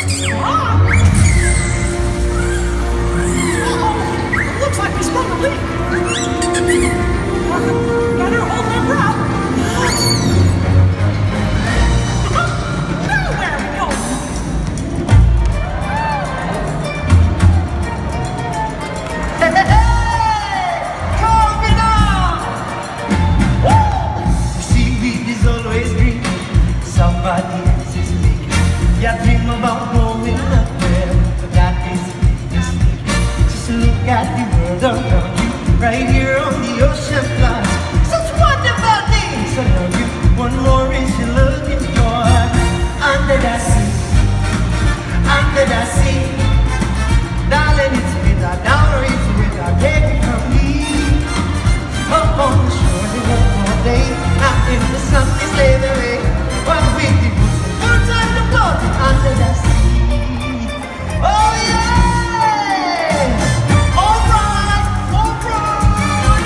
Uh-oh! Looks like we sprung a leak. Better hold my breath. Now where are we going? Seaweed is always green. Somebody else is making. You dream about going up there, but that is a big mistake. Just look at the world around you, right here on the ocean floor. Such wonderful things around you. One more is you're looking for. Under the sea, under the sea. Darling, it's bitter, down it's bitter, take it from me. Up on the shore, you one more day. Out in the sun, they slay the way. One with the boots and birds on the floor, under the sea. Oh yes! All right, all right.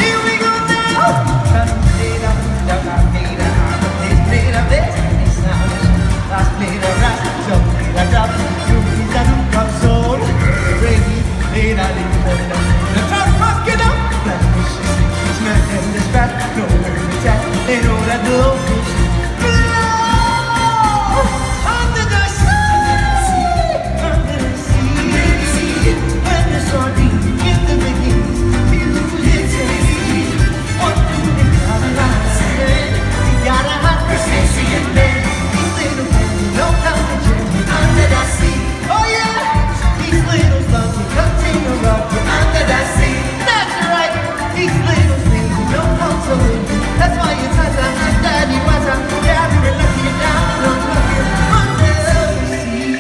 Here we go now. Last blade of this, this sound is last blade of rust, some blade of drop, you is a look of soul. Ready, blade of little, the top rocking up. Black fish is sick, smell them the sprat, no where it's at, they know that the low fish blow under the sea, under the sea. When the sardine in the beginning, you hit it. What do they got a line say? You got a hot persistent and then these little baby no time to journey under the sea. Oh yeah, these little slugs will continue rocking under the sea. That's right, these little things you know how to live. That's why you touch on my daddy was a yeah, we're looking down on looking under the sea.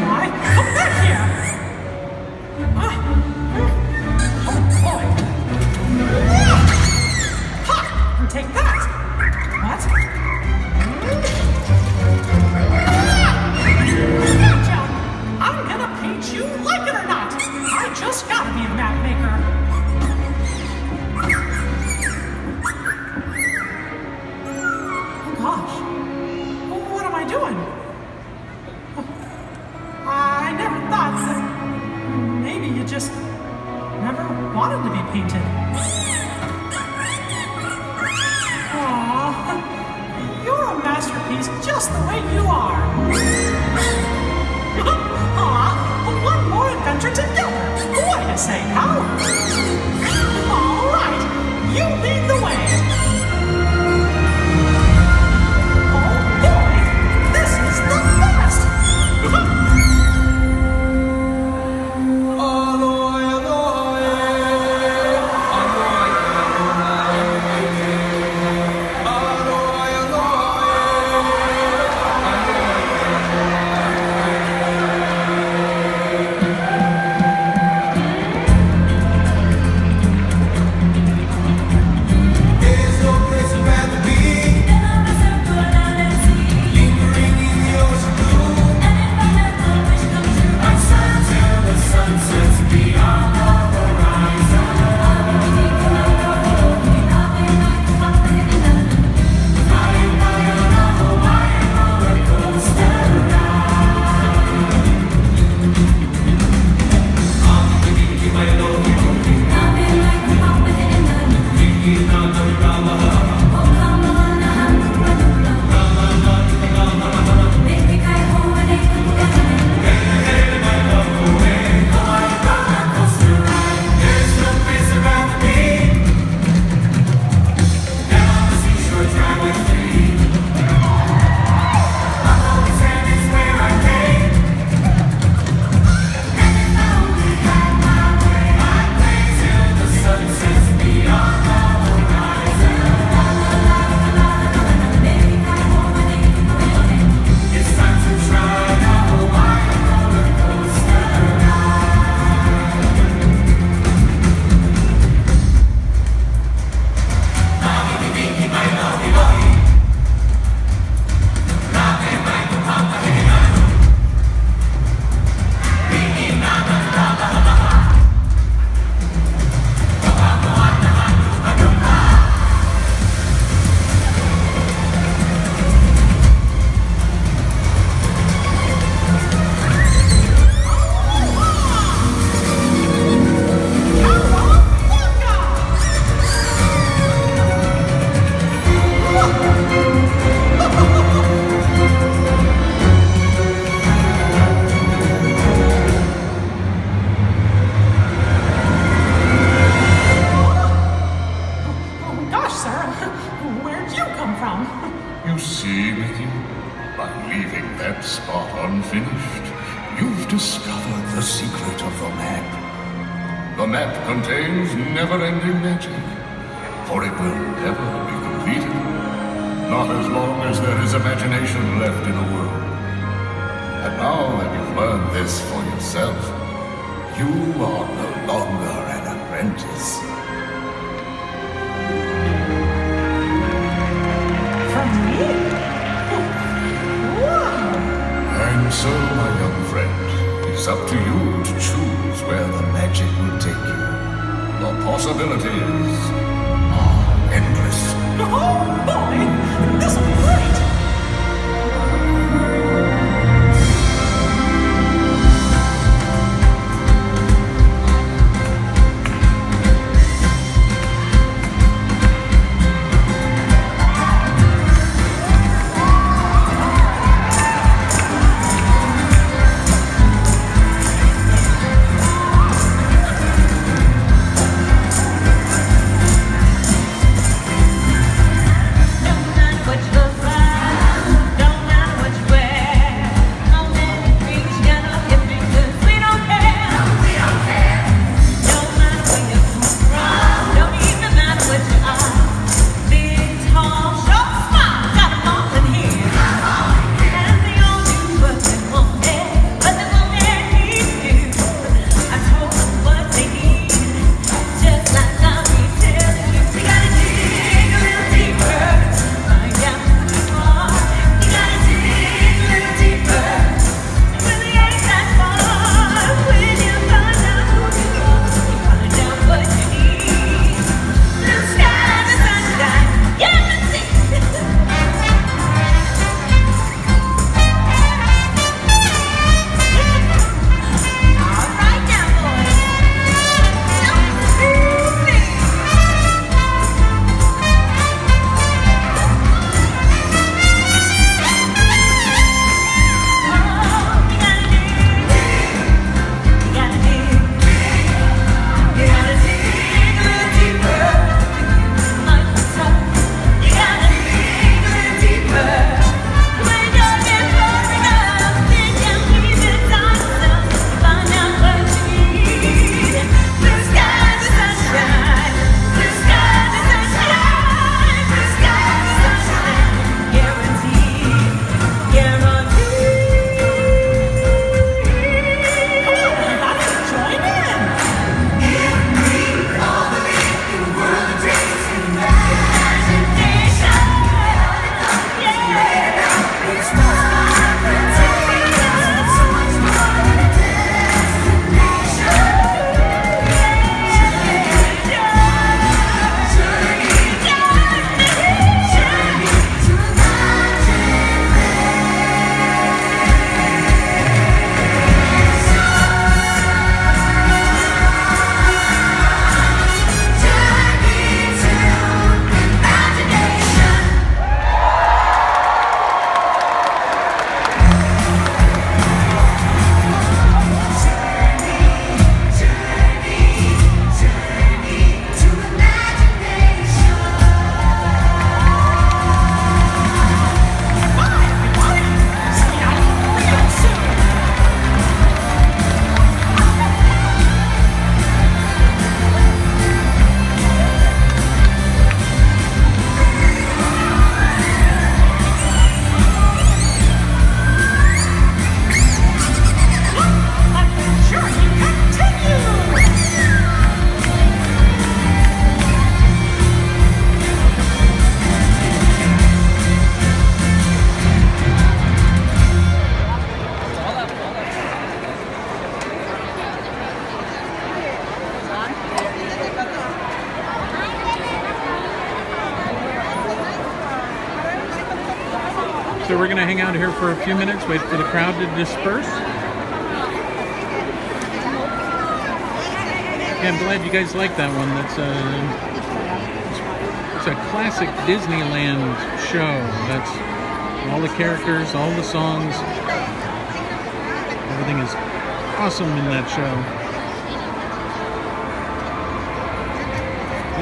Why? Come back here! Oh boy! Ha! Take that! What? Gotcha! I'm gonna paint you like it or not! I just gotta be a map maker! Oh gosh! What am I doing? I never thought that maybe you just never wanted to be painted. Aw, you're a masterpiece just the way you are. Aw, one more adventure together. What do you say, pal? All right, you lead the way. Oh boy, this is the best. the secret of the map. The map contains never-ending magic, for it will never be completed. Not as long as there is imagination left in the world. And now that you've learned this for yourself, you are no longer an apprentice. From me? Wow! And so, my young friend, it's up to you to choose where the magic will take you. The possibilities are endless. Oh boy! This will be great! So we're going to hang out here for a few minutes, wait for the crowd to disperse. Yeah, I'm glad you guys like that one. It's a classic Disneyland show. That's all the characters, all the songs. Everything is awesome in that show.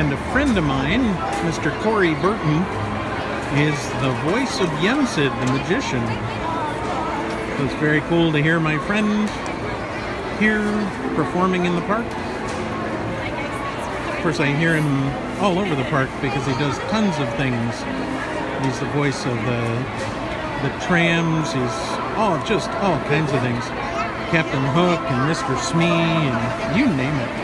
And a friend of mine, Mr. Corey Burton, is the voice of Yensid, the magician. So it's very cool to hear my friend hear performing in the park. Of course, I hear him all over the park because he does tons of things. He's the voice of the trams. He's just all kinds of things. Captain Hook and Mr. Smee and you name it.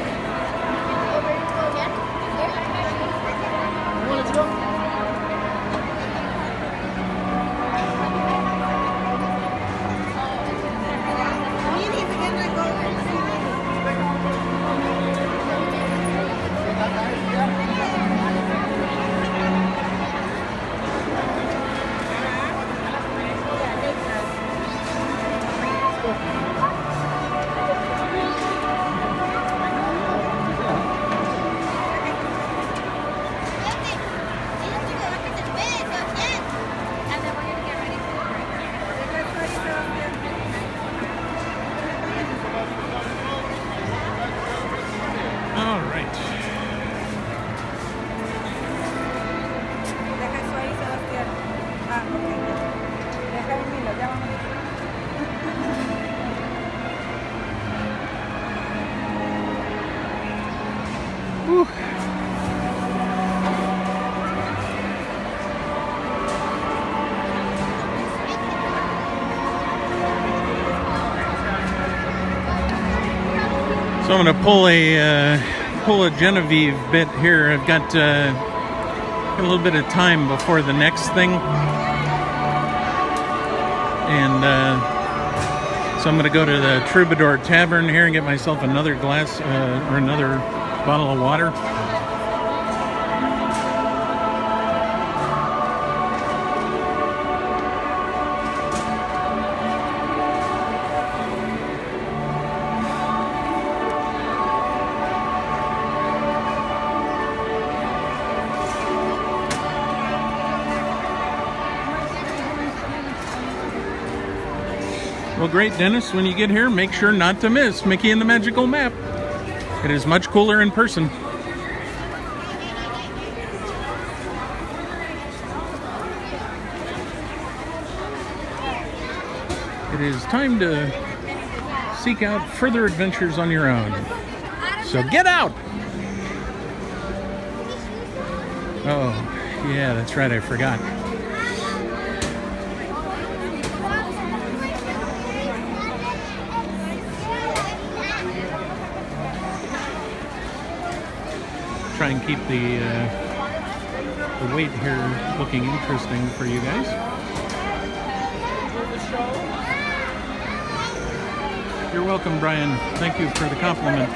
So I'm going to pull a Genevieve bit here. I've got a little bit of time before the next thing, and so I'm going to go to the Troubadour Tavern here and get myself another glass or another bottle of water. Well, great, Dennis. When you get here, make sure not to miss Mickey and the Magical Map. It is much cooler in person. It is time to seek out further adventures on your own. So get out! Oh, yeah, that's right, I forgot. Try and keep the wait here looking interesting for you guys. You're welcome, Brian. Thank you for the compliment.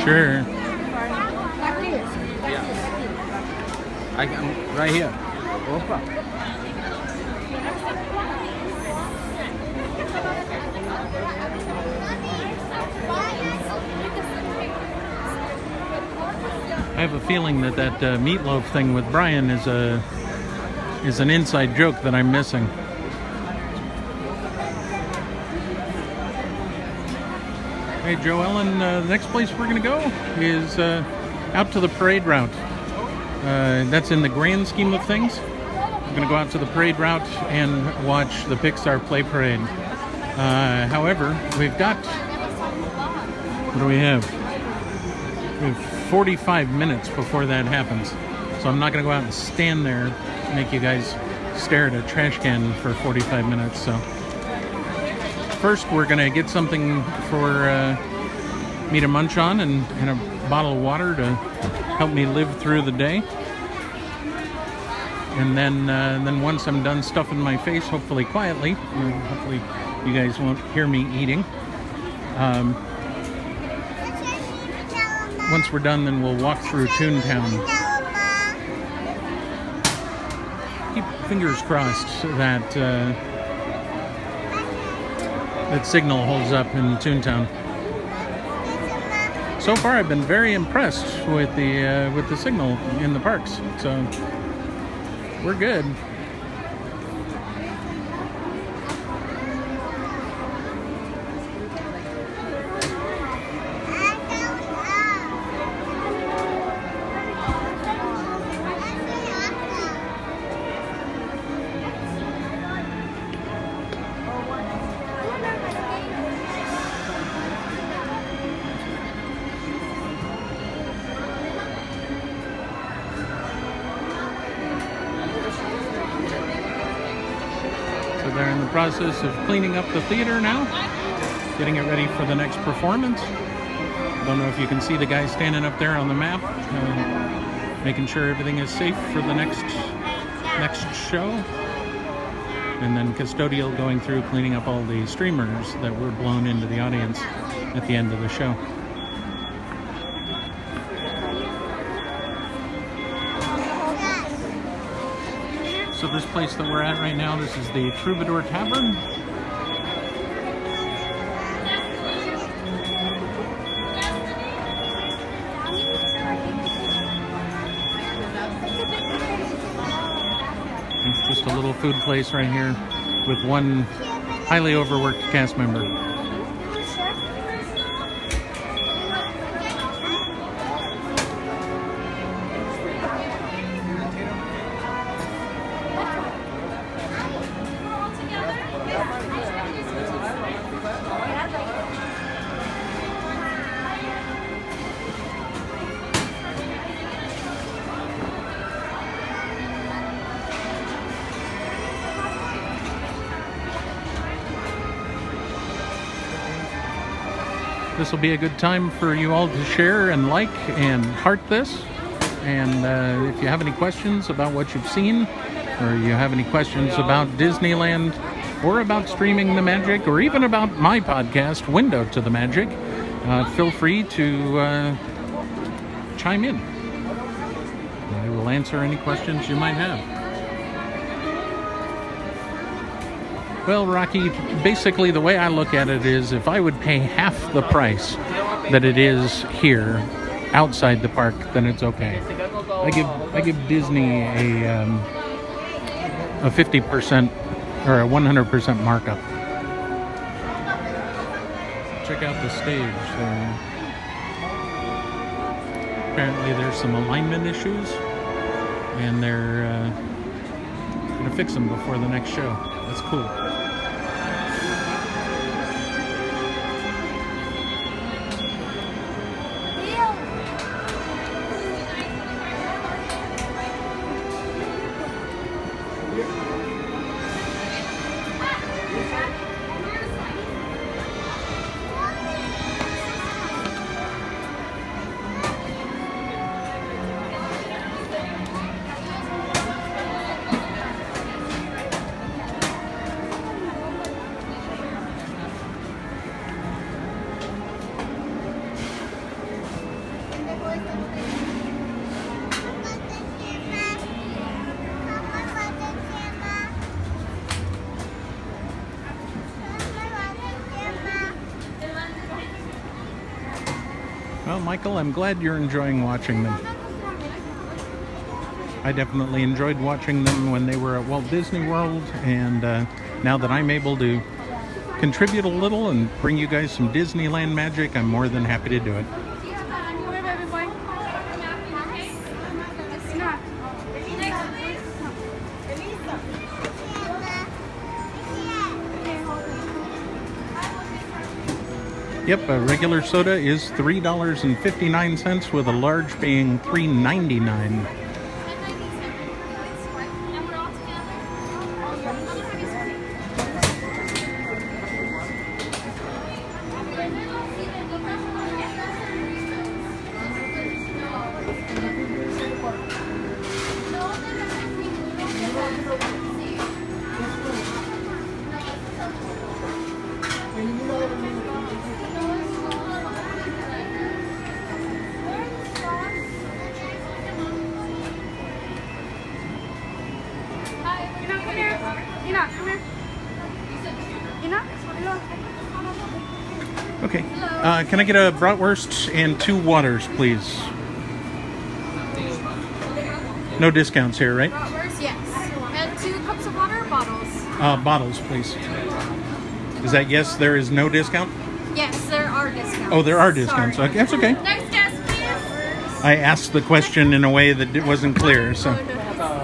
Sure. I'm right here. Opa. I have a feeling that meatloaf thing with Brian is an inside joke that I'm missing. Hey, Joe Ellen, the next place we're going to go is out to the parade route. That's in the grand scheme of things. We're going to go out to the parade route and watch the Pixar Play Parade. However, we've got... What do we have? We have 45 minutes before that happens. So I'm not going to go out and stand there and make you guys stare at a trash can for 45 minutes. So first, we're going to get something for me to munch on and a bottle of water to help me live through the day. And then once I'm done stuffing my face, hopefully quietly, hopefully you guys won't hear me eating. Once we're done, then we'll walk through Toontown. Keep fingers crossed that that signal holds up in Toontown. So far, I've been very impressed with the signal in the parks. So We're good. They're in the process of cleaning up the theater now, getting it ready for the next performance. Don't know if you can see the guy standing up there on the map, making sure everything is safe for the next show. And then custodial going through cleaning up all the streamers that were blown into the audience at the end of the show. So this place that we're at right now, this is the Troubadour Tavern. It's just a little food place right here with one highly overworked cast member. This will be a good time for you all to share and like and heart this. And if you have any questions about what you've seen, or you have any questions about Disneyland, or about streaming the magic, or even about my podcast, Window to the Magic, feel free to chime in. I will answer any questions you might have. Well, Rocky, basically the way I look at it is if I would pay half the price that it is here outside the park, then it's okay. I give Disney a 50% or a 100% markup. Check out the stage there. Apparently there's some alignment issues, and they're gonna fix them before the next show. That's cool. Well, Michael, I'm glad you're enjoying watching them. I definitely enjoyed watching them when they were at Walt Disney World, and now that I'm able to contribute a little and bring you guys some Disneyland magic, I'm more than happy to do it. Yep, a regular soda is $3.59, with a large being $3.99. Okay, can I get a bratwurst and 2 waters, please? No discounts here, right? Bratwurst, yes. bottles, please. Is that yes? There is no discount? Yes, there are discounts. Oh, there are discounts. Sorry. Okay, that's okay. Next guest, please. I asked the question in a way that it wasn't clear, so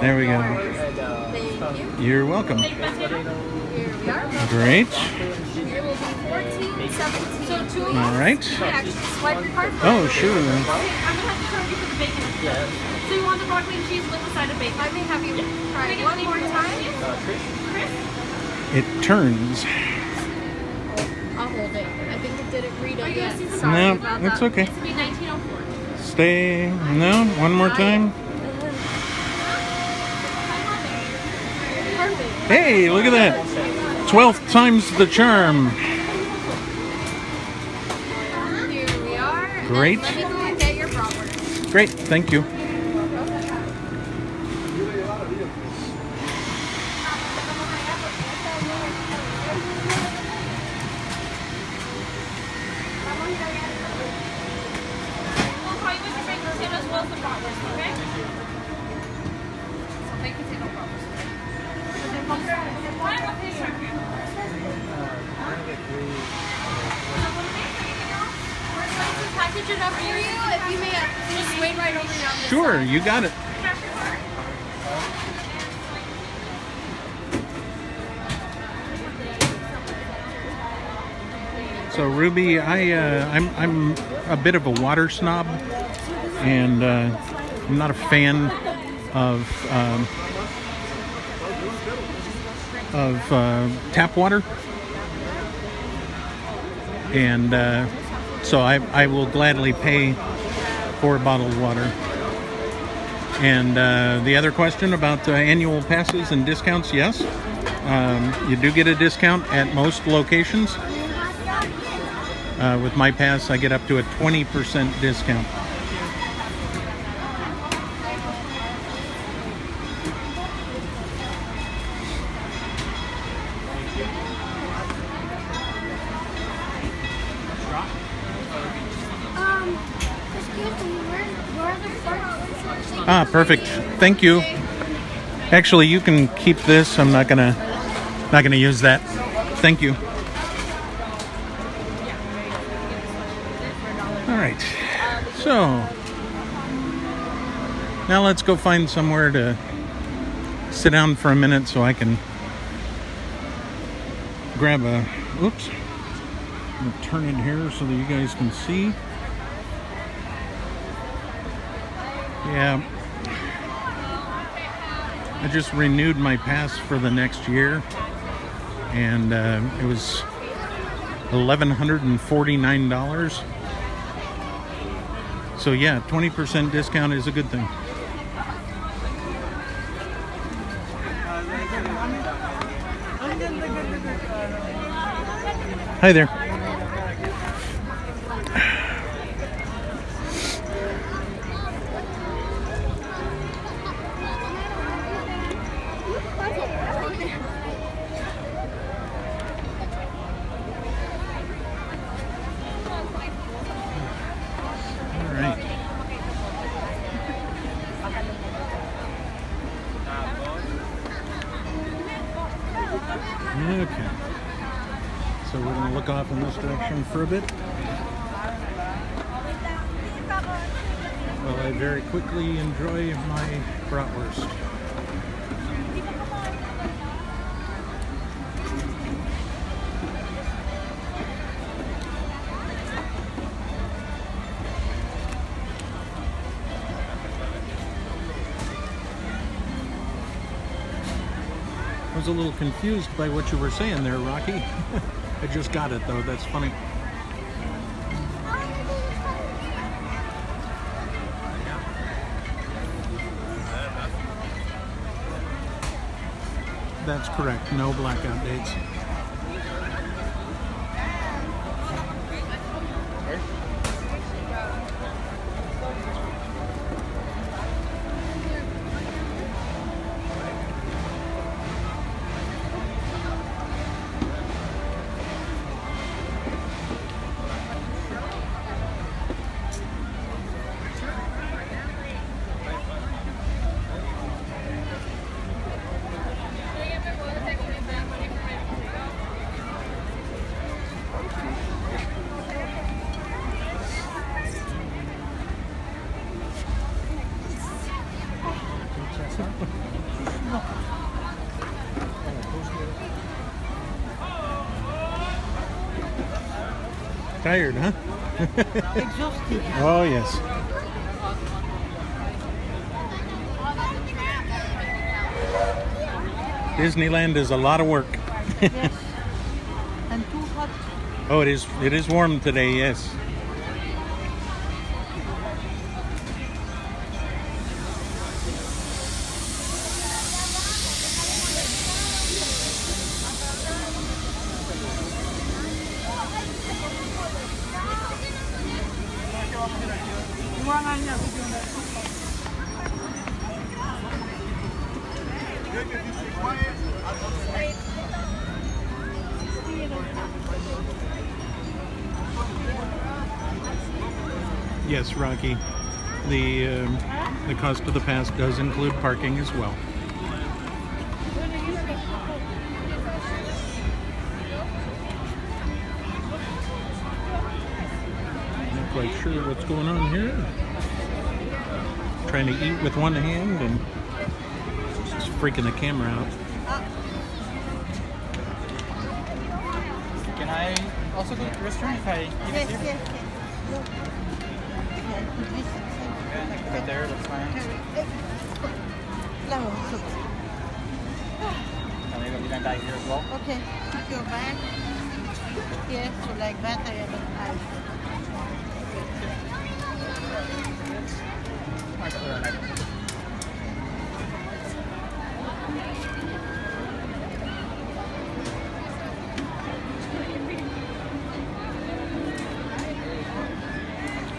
there we go. Thank you. You're welcome. Here we are. Great. Here will be 14, 17. So 2 of All right. you actually swipe your card. Oh, sure. I'm going to have to charge you for the bacon. Yeah. So you want the broccoli and cheese with a side of bacon? I may have you try it one more time. Chris? It turns. I'll hold it. I think it didn't read it yet. No, Sorry about it's that. okay. This will be 1904. Stay. No, one more time. Perfect. Hey, look at that. 12th time's the charm. Here we are. Great. Let me go and get your bratwurst. Great, thank you. We'll call you with your baked potato as well as the bratwurst, okay? So baked potato bratwurst. Package it up for you if you may just wait right over here on this Sure, side. you got it. So Ruby, I'm a bit of a water snob, and I'm not a fan of tap water, and so I will gladly pay for bottled water. And the other question about annual passes and discounts, yes, you do get a discount at most locations. With my pass, I get up to a 20% discount. Excuse me, where are the forks? Ah, perfect. Thank you. Actually, you can keep this. I'm not gonna use that. Thank you. All right. So now let's go find somewhere to sit down for a minute so I can grab a. Oops. I'm gonna turn it here so that you guys can see. Yeah. I just renewed my pass for the next year, and it was $1,149. So yeah, 20% discount is a good thing. Hi there. Okay, so we're going to look off in this direction for a bit while I very quickly enjoy my bratwurst. I was a little confused by what you were saying there, Rocky. I just got it though, that's funny. That's correct, no blackout dates. tired, huh? Exhausted. Oh, yes. Disneyland is a lot of work. Yes. And too hot. Oh, it is warm today, yes. Yes, Rocky. The cost of the pass does include parking as well. Not quite sure what's going on here. Trying to eat with one hand and just freaking the camera out. Can I also go to the restaurant if I eat it here? Right there, that's fine. Can we go back here as well? Okay, put your bag. Yes, so like that I have an ice.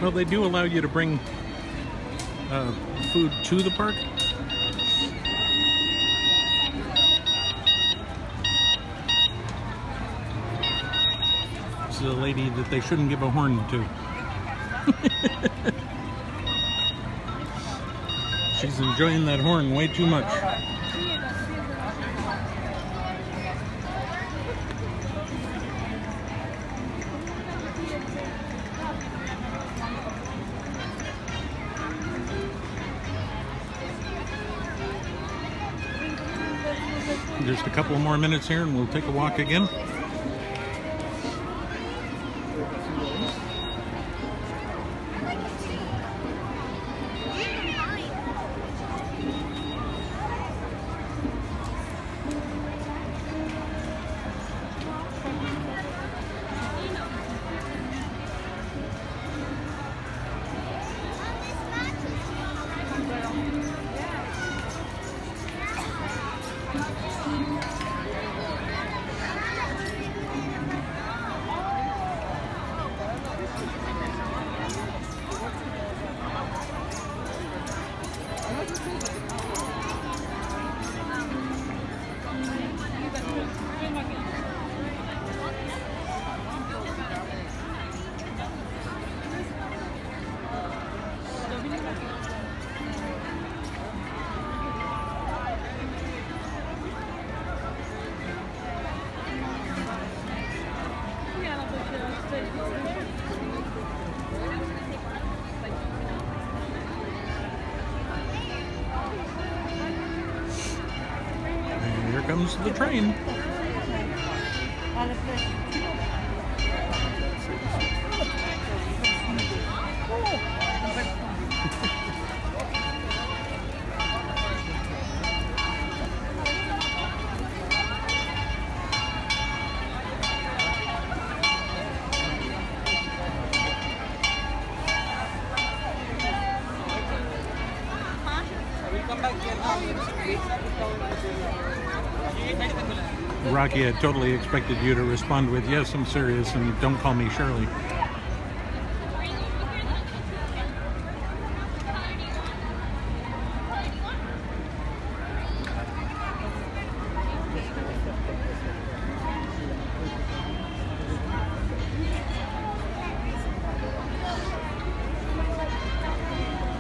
Well, they do allow you to bring food to the park. This is a lady that they shouldn't give a horn to. She's enjoying that horn way too much. Just a couple more minutes here and we'll take a walk again. Here comes the train. Rocky, I totally expected you to respond with, yes, I'm serious, and don't call me Shirley.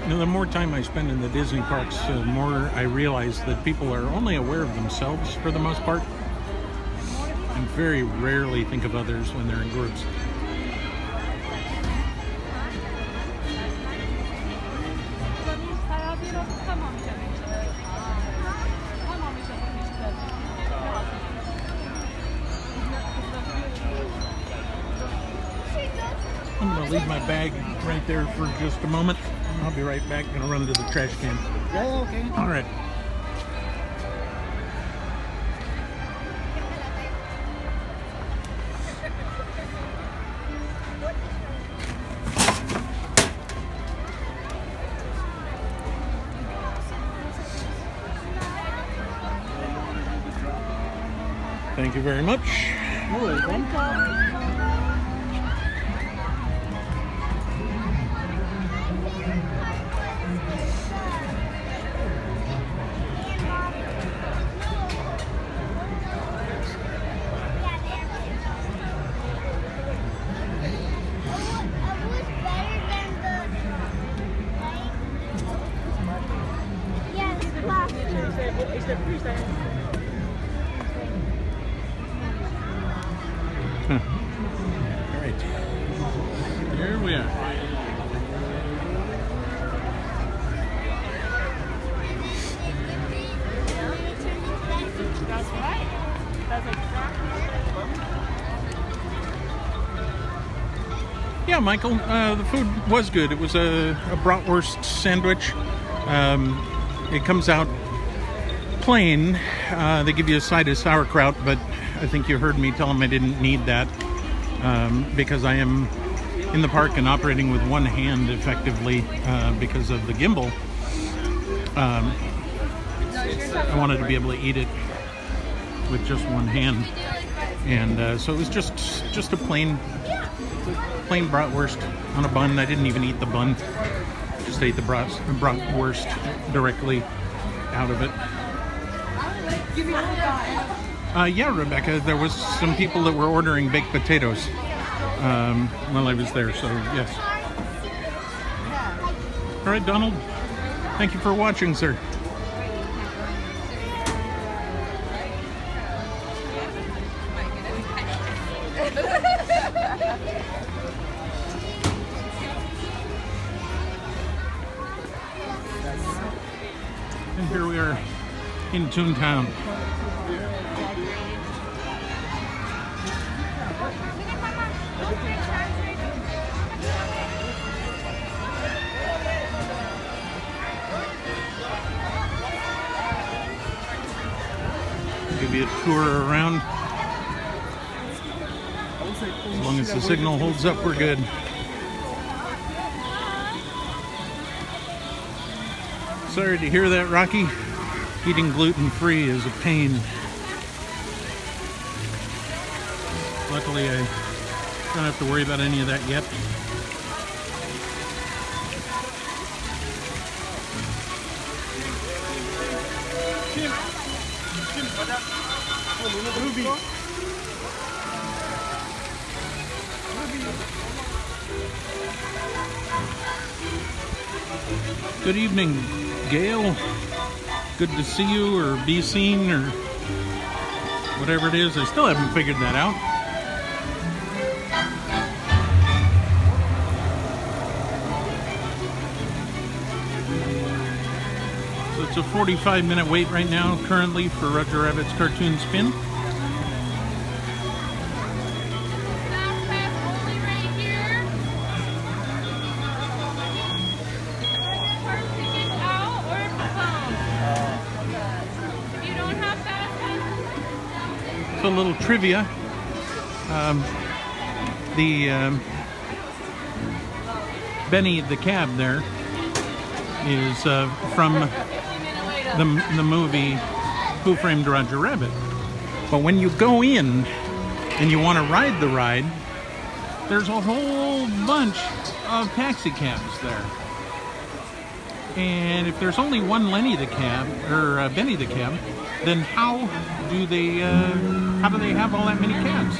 You know, the more time I spend in the Disney parks, the more I realize that people are only aware of themselves for the most part, and very rarely think of others when they're in groups. leave my bag right there for just a moment. I'll be right back. Gonna run to the trash can. Yeah, okay. All right. Thank you very much. You're welcome. All right. Here we are. That's right. That's exactly Yeah, Michael, the food was good. It was a bratwurst sandwich. It comes out plain. They give you a side of sauerkraut, but I think you heard me tell them I didn't need that because I am in the park and operating with one hand effectively because of the gimbal. I wanted to be able to eat it with just one hand, and so it was just a plain bratwurst on a bun. I didn't even eat the bun; just ate the bratwurst directly out of it. Yeah, Rebecca, there was some people that were ordering baked potatoes while I was there, so yes. All right, Donald, thank you for watching, sir. And here we are in Toontown. Give you a tour around. As long as the signal holds up, we're good. Sorry to hear that, Rocky. Eating gluten-free is a pain. Luckily, I don't have to worry about any of that yet. Good evening, Gail. Good to see you or be seen or whatever it is. I still haven't figured that out. So it's a 45-minute wait right now currently for Roger Rabbit's cartoon spin. A little trivia. Benny the cab there is from the movie Who Framed Roger Rabbit. But when you go in and you want to ride the ride, there's a whole bunch of taxi cabs there. And if there's only one Lenny the cab or Benny the cab, then how do they have all that many cabs?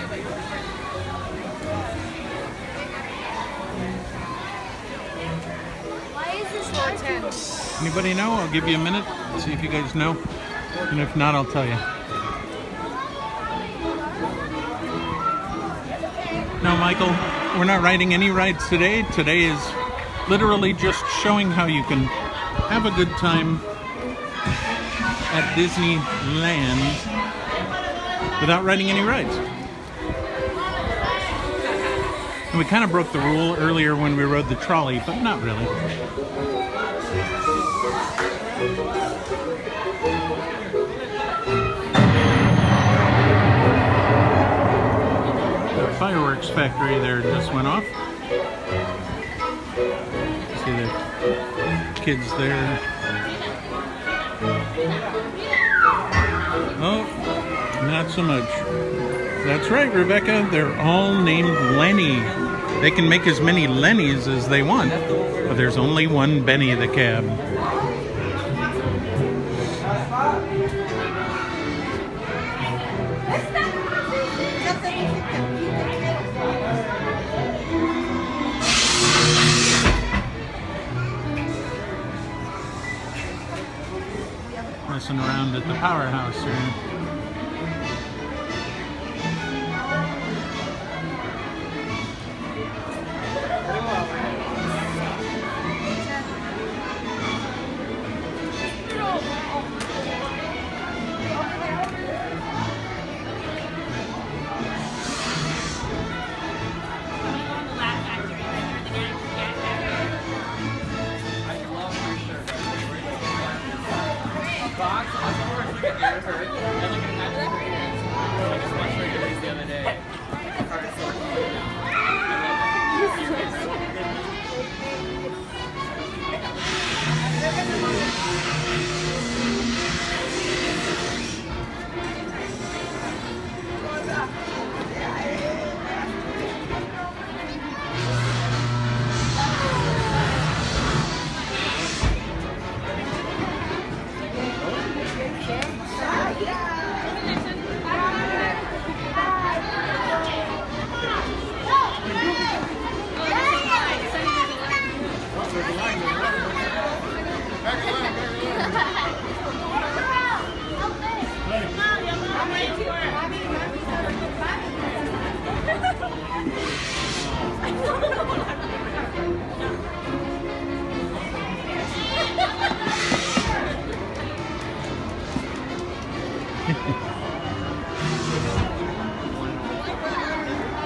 Why is this more tense? Anybody know? I'll give you a minute, see if you guys know. And if not, I'll tell you. No, Michael, we're not riding any rides today. Today is literally just showing how you can have a good time at Disneyland without riding any rides. And we kind of broke the rule earlier when we rode the trolley, but not really. The fireworks factory there just went off. See the kids there. Oh, not so much. That's right, Rebecca. They're all named Lenny. They can make as many Lennys as they want, but there's only one Benny the cab. Messing around at the powerhouse here.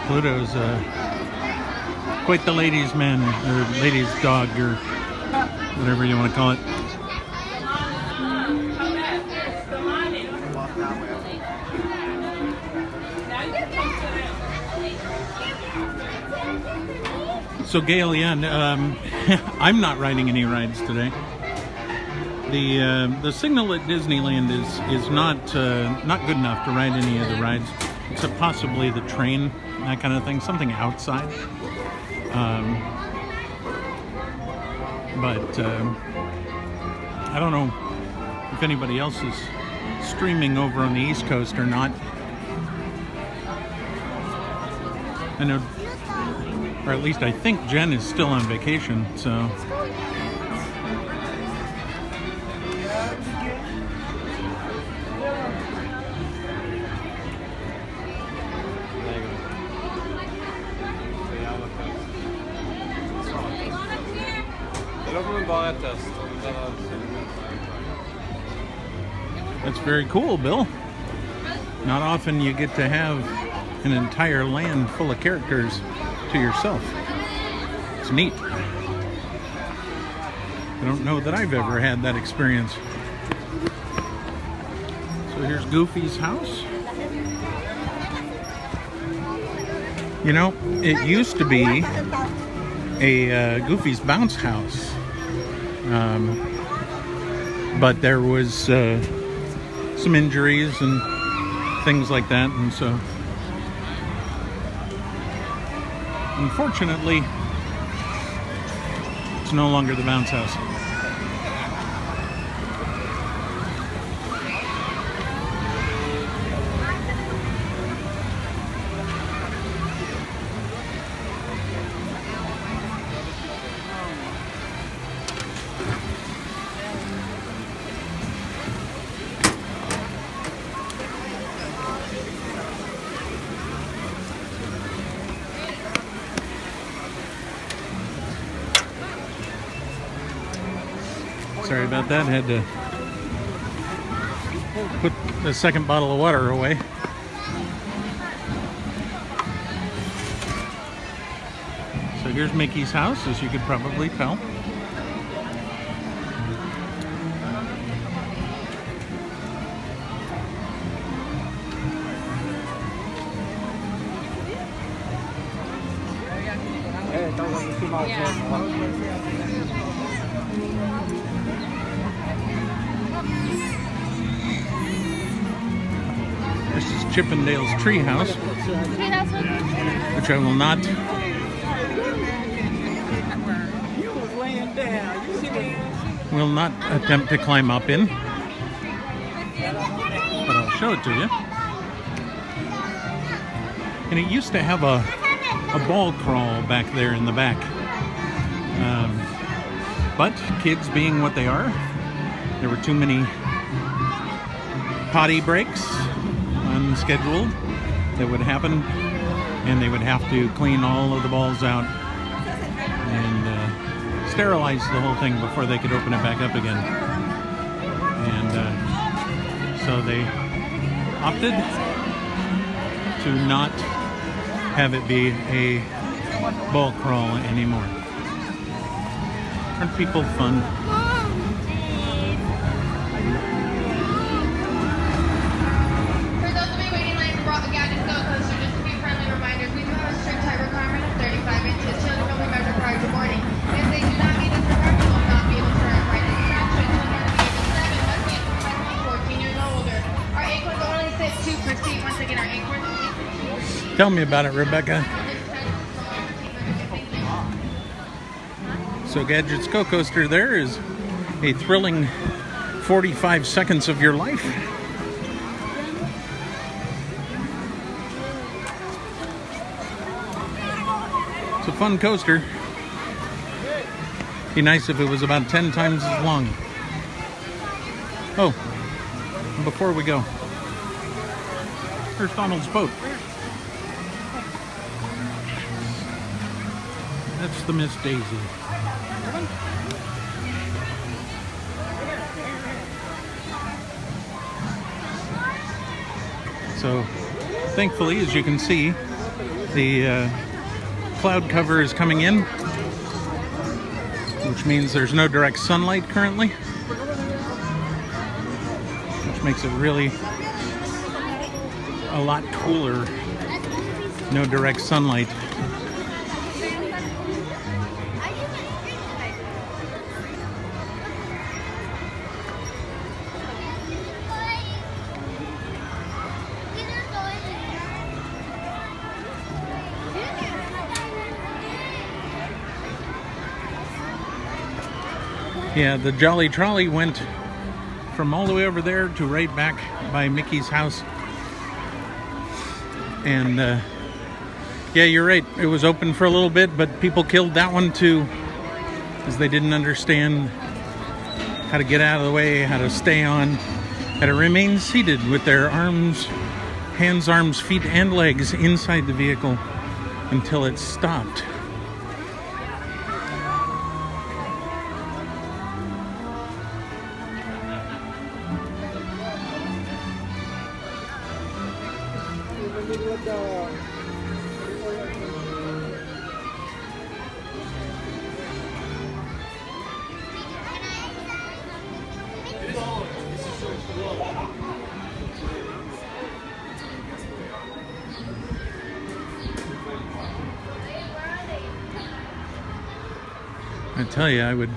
Pluto's quite the ladies' man, or ladies' dog, or whatever you want to call it. So Gail, yeah, I'm not riding any rides today. The signal at Disneyland is not good enough to ride any of the rides, except possibly the train, that kind of thing, something outside. But I don't know if anybody else is streaming over on the East Coast or not. I know, or at least I think Jen is still on vacation, so. That's very cool, Bill. Not often you get to have an entire land full of characters to yourself. It's neat. I don't know that I've ever had that experience. So here's Goofy's house. You know, it used to be a Goofy's bounce house. But there was some injuries and things like that, and so unfortunately it's no longer the bounce house. Sorry about that. Had to put the second bottle of water away. here's Mickey's house, as you could probably tell. This is Chippendale's treehouse, which I will not attempt to climb up in, but I'll show it to you. And it used to have a ball crawl back there in the back. But kids being what they are, there were too many potty breaks unscheduled that would happen, and they would have to clean all of the balls out and sterilize the whole thing before they could open it back up again. And so they opted to not have it be a ball crawl anymore. Aren't people fun? For those of you waiting in line for Gadget's Go Coaster, just a few friendly reminders. We do have a strict height requirement of 35 inches. Children will be measured prior to boarding. If they do not meet this requirement, they will not be able to ride this attraction. Children of the age of 7 must be approximately 14 years or older. Our acorns only sit 2 per seat. Once again, our acorns. Tell me about it, Rebecca. So Gadget's Go Coaster there is a thrilling 45 seconds of your life. It's a fun coaster. Be nice if it was about 10 times as long. Oh, before we go, here's Donald's boat. That's the Miss Daisy. So, thankfully, as you can see, the cloud cover is coming in, which means there's no direct sunlight currently, which makes it really a lot cooler. No direct sunlight. Yeah, the Jolly Trolley went from all the way over there to right back by Mickey's house. And yeah, you're right. It was open for a little bit, but people killed that one too, because they didn't understand how to get out of the way, how to stay on, how to remain seated with their arms, hands, arms, feet, and legs inside the vehicle until it stopped. I tell you, I would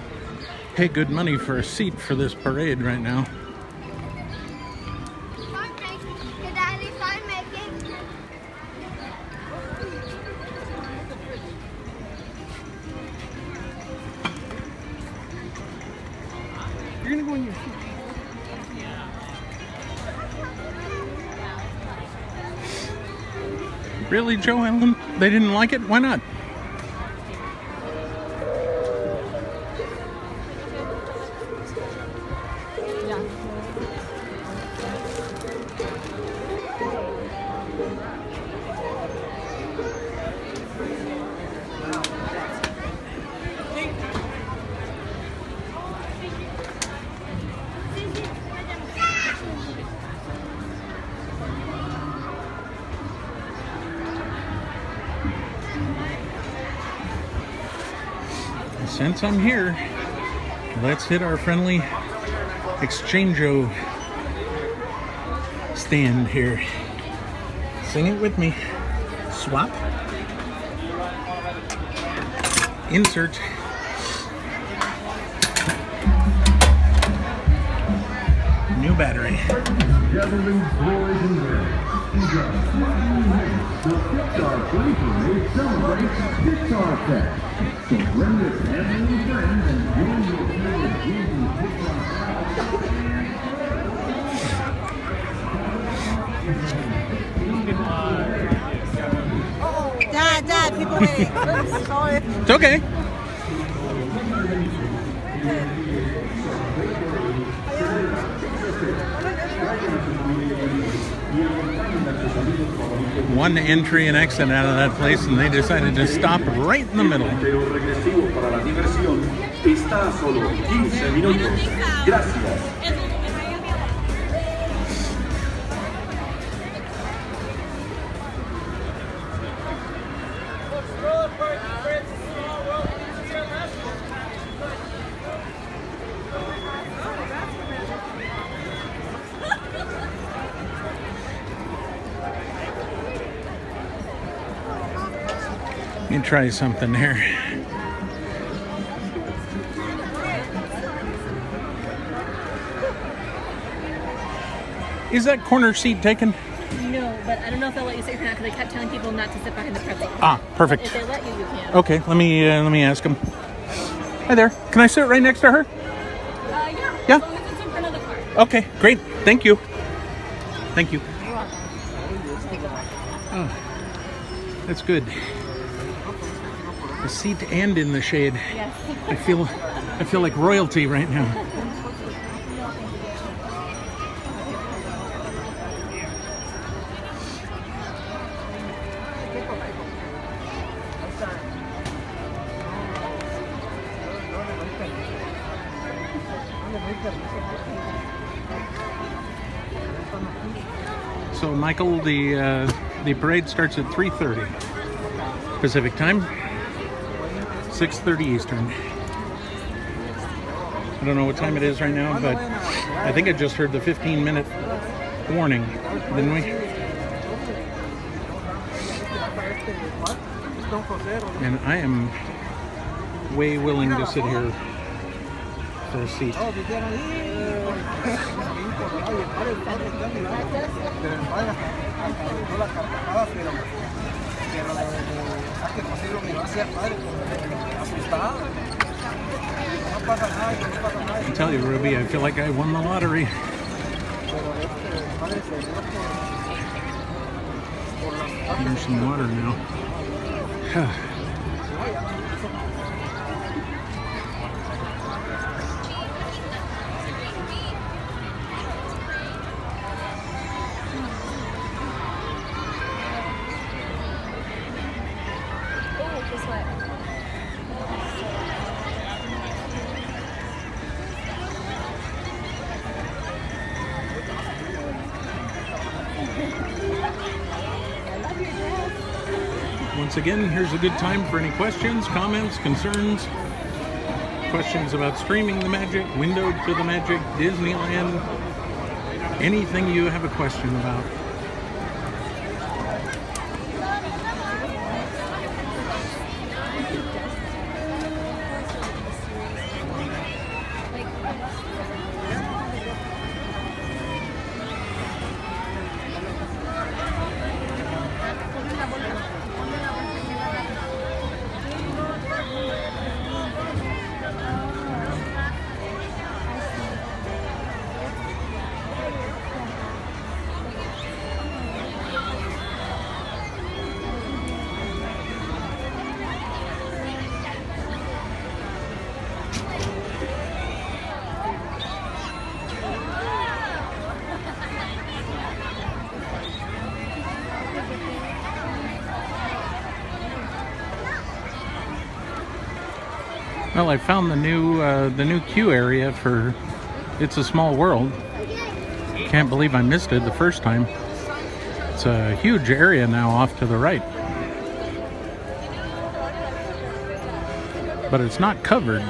pay good money for a seat for this parade right now. You're gonna go in your seat. Really, Joe Ellen? They didn't like it? Why not? since I'm here, let's hit our friendly exchange-o stand here. Sing it with me. Swap. Insert. New battery. Gentlemen, boys and girls, in just 15 minutes, the Pixar Parade celebrates Pixar Fest. So bring your family and friends and join your favorite Disney Pixar Dad, people waiting. Oops, sorry. It's okay. One entry and exit out of that place, and they decided to stop right in the middle. Let me try something here. Is that corner seat taken? No, but I don't know if they'll let you sit here or not because I kept telling people not to sit behind the pretzel. Ah, perfect. But if they let you, you can. Okay, let me ask them. Hi there. Can I sit right next to her? Yeah. Yeah? As long as it's in front of the car. Okay, great. Thank you. Thank you. You're welcome. Oh, that's good. The seat and in the shade. Yes. I feel like royalty right now. So Michael, the parade starts at 3:30 Pacific time. 6:30 Eastern. I don't know what time it is right now, but I think I just heard the 15-minute warning, didn't we? And I am way willing to sit here for a seat. I tell you, Ruby, I feel like I won the lottery. Here's some water now. Once again, here's a good time for any questions, comments, concerns, questions about streaming the magic, window to the magic, Disneyland, anything you have a question about. Well, I found the new queue area for It's a Small World. Can't believe I missed it the first time. It's a huge area now off to the right. but it's not covered.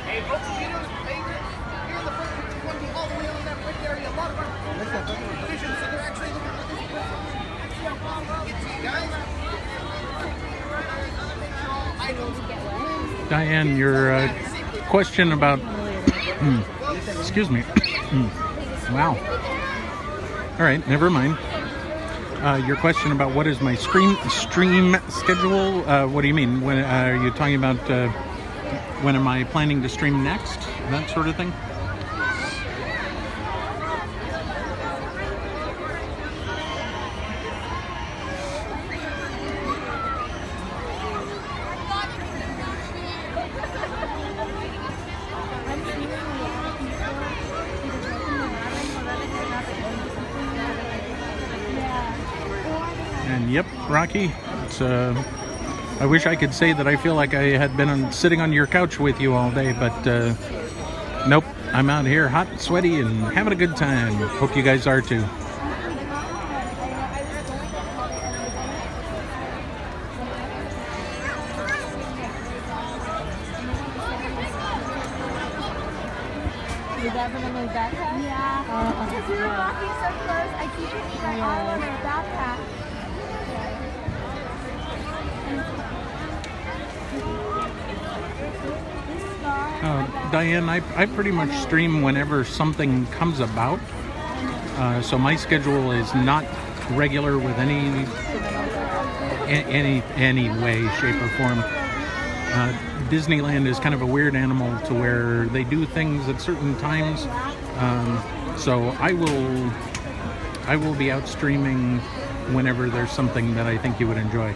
Hey, folks, you know, here in the front, we're going to be all the way on that brick area. A lot of our vision, so they're actually looking for this place. See how far we'll get to you guys. Diane, your question about... excuse me. Wow. All right, never mind. Your question about what is my stream schedule? What do you mean? When are you talking about when am I planning to stream next? That sort of thing? And yep, Rocky, it's I wish I could say that I feel like I had been sitting on your couch with you all day, but nope, I'm out here hot and sweaty and having a good time. Hope you guys are too. Is that from my backpack? Yeah. Because we were walking so close, I keep putting my arm on her backpack. Diane, I pretty much stream whenever something comes about. So my schedule is not regular with any way, shape, or form. Disneyland is kind of a weird animal to where they do things at certain times. So I will be out streaming whenever there's something that I think you would enjoy.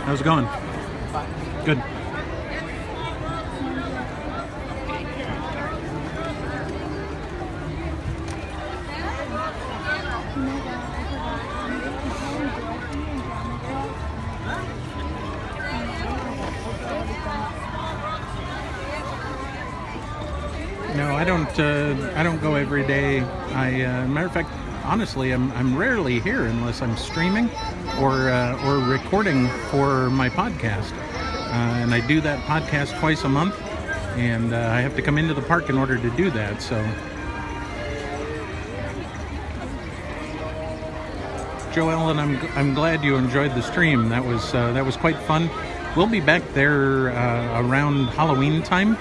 How's it going? Good. No, I don't go every day. Matter of fact, honestly, I'm rarely here unless I'm streaming or recording for my podcast. And I do that podcast twice a month, and I have to come into the park in order to do that. So, Joellen, I'm glad you enjoyed the stream. That was quite fun. We'll be back there around Halloween time.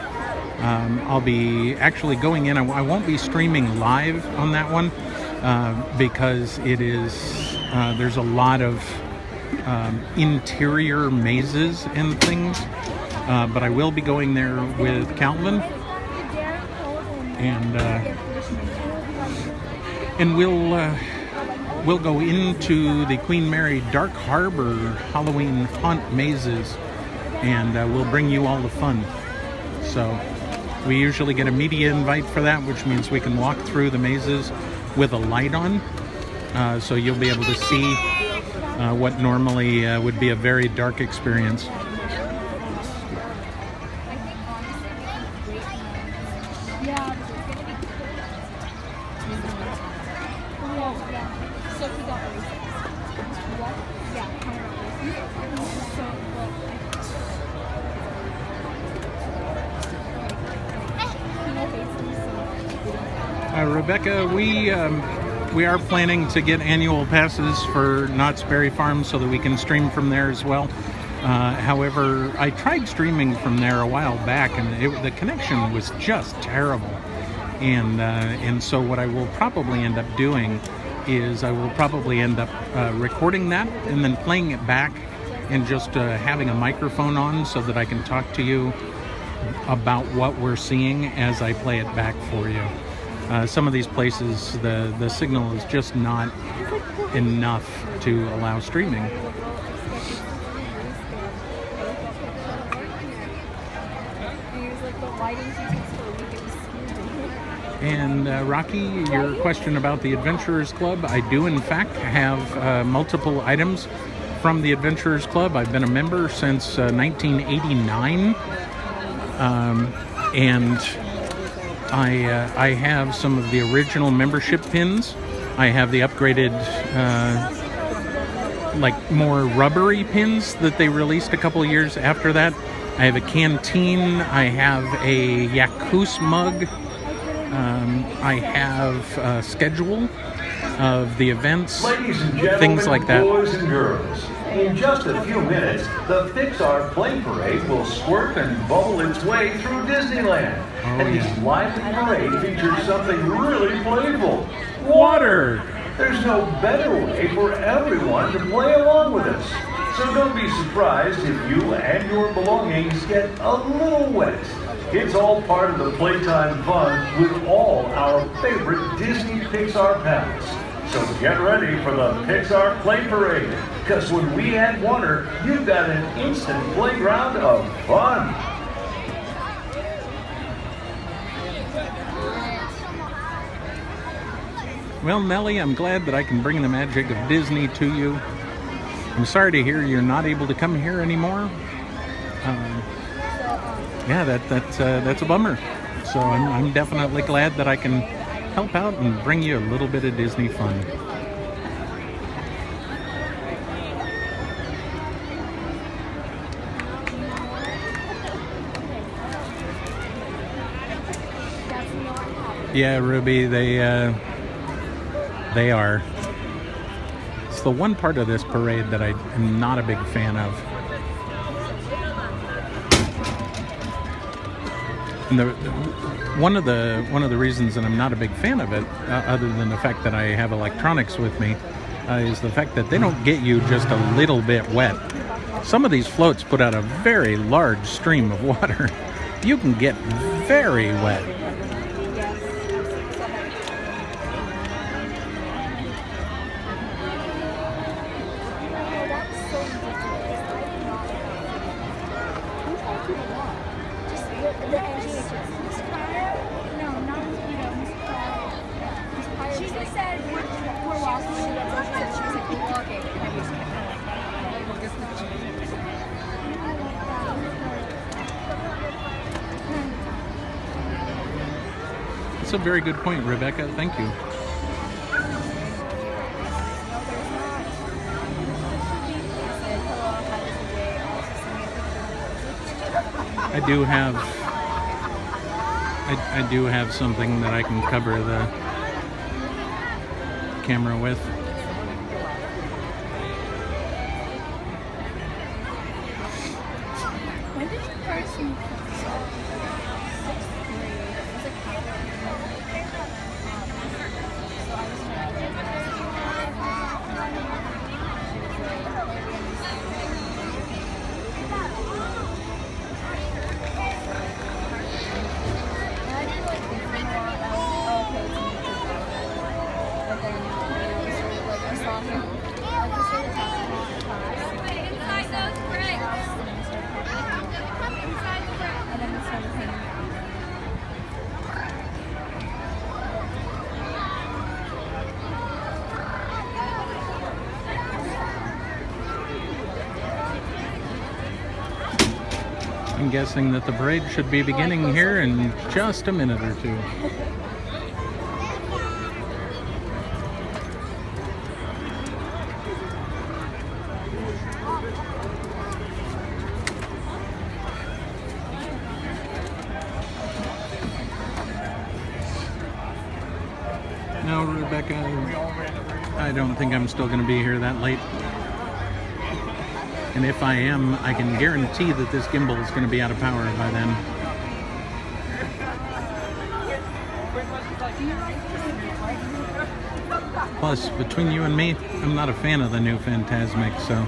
I'll be actually going in. I won't be streaming live on that one because it is there's a lot of interior mazes and things, but I will be going there with Calvin, and we'll go into the Queen Mary Dark Harbor Halloween haunt mazes, and we'll bring you all the fun. So we usually get a media invite for that, which means we can walk through the mazes with a light on, so you'll be able to see what normally would be a very dark experience. Rebecca, we are planning to get annual passes for Knott's Berry Farm so that we can stream from there as well. However, I tried streaming from there a while back, and the connection was just terrible. And so what I will probably end up doing is I will probably end up recording that and then playing it back and just having a microphone on so that I can talk to you about what we're seeing as I play it back for you. Some of these places, the signal is just not enough to allow streaming. And Rocky, your question about the Adventurers Club, I do in fact have multiple items from the Adventurers Club. I've been a member since 1989, and I have some of the original membership pins. I have the upgraded, like more rubbery pins that they released a couple of years after that. I have a canteen. I have a Yakus mug. I have a schedule of the events, Ladies and gentlemen, things like that. boys and girls, in just a few minutes, the Pixar Play Parade will squirt and bubble its way through Disneyland. And this lively parade features something really playful. Water! There's no better way for everyone to play along with us. So don't be surprised if you and your belongings get a little wet. It's all part of the playtime fun with all our favorite Disney Pixar pals. So get ready for the Pixar Play Parade, because when we add water, you've got an instant playground of fun. Well, Nellie, I'm glad that I can bring the magic of Disney to you. I'm sorry to hear you're not able to come here anymore. Yeah, that's a bummer. So I'm definitely glad that I can help out and bring you a little bit of Disney fun. Yeah, Ruby, they are. It's the one part of this parade that I am not a big fan of. And one of the reasons that I'm not a big fan of it, other than the fact that I have electronics with me, is the fact that they don't get you just a little bit wet. Some of these floats put out a very large stream of water. You can get very wet. That's a very good point, Rebecca. Thank you. I do have something that I can cover the camera with. When did you first meet I'm guessing that the parade should be beginning here in just a minute or two. No, Rebecca, I don't think I'm still going to be here that late. And if I am, I can guarantee that this gimbal is going to be out of power by then. Plus, between you and me, I'm not a fan of the new Fantasmic, so...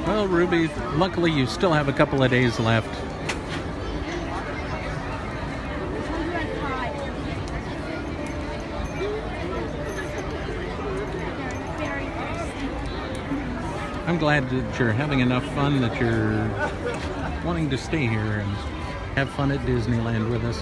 Well, Ruby, luckily you still have a couple of days left. I'm glad that you're having enough fun that you're wanting to stay here and have fun at Disneyland with us.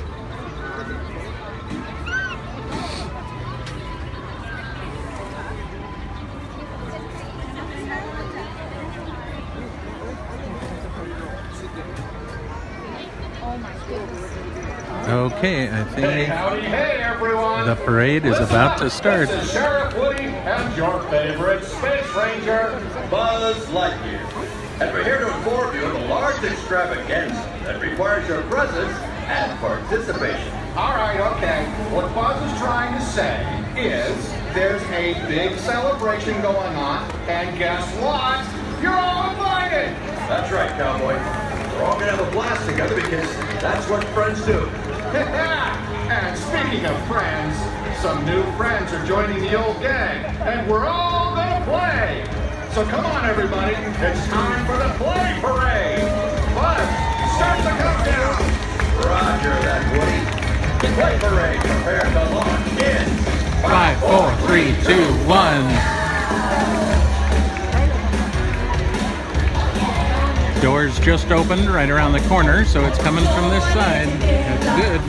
Okay, I think Hey everyone! the parade is about to start. This is Sheriff Woody and your favorite Space Ranger, Buzz Lightyear. And we're here to inform you of a large extravaganza that requires your presence and participation. All right, okay. What Buzz is trying to say is there's a big celebration going on, and guess what? You're all invited! That's right, cowboy. We're all gonna have a blast together because that's what friends do. And speaking of friends, some new friends are joining the old gang, and we're all gonna play. So come on, everybody. It's time for the play parade. Buzz, start the countdown. Roger that, Woody. Play parade, prepare to launch in 5, 4, 3, 2, 1. Doors just opened right around the corner, so it's coming from this side. That's good.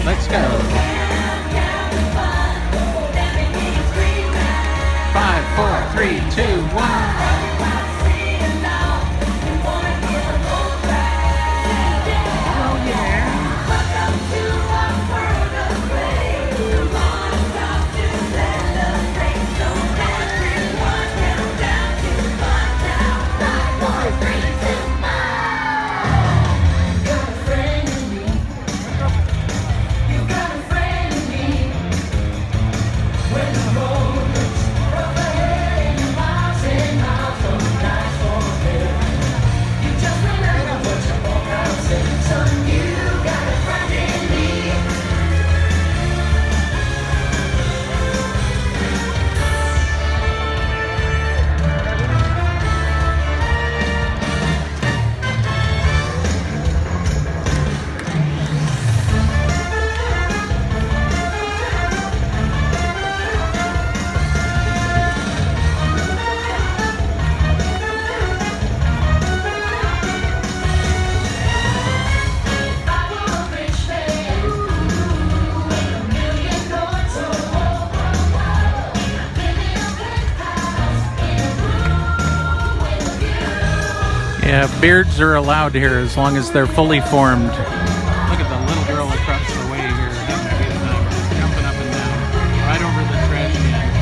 Let's go. 5, 4, 3, 2, 1. Yeah, beards are allowed here as long as they're fully formed. Look at the little girl across the way here having a good time, just jumping up and down right over the trash can.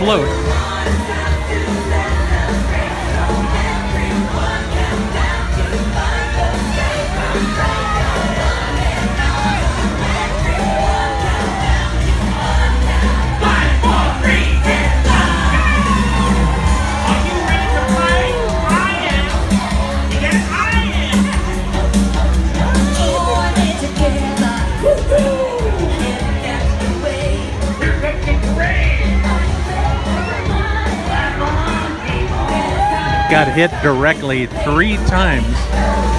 float. Got hit directly 3 times. Time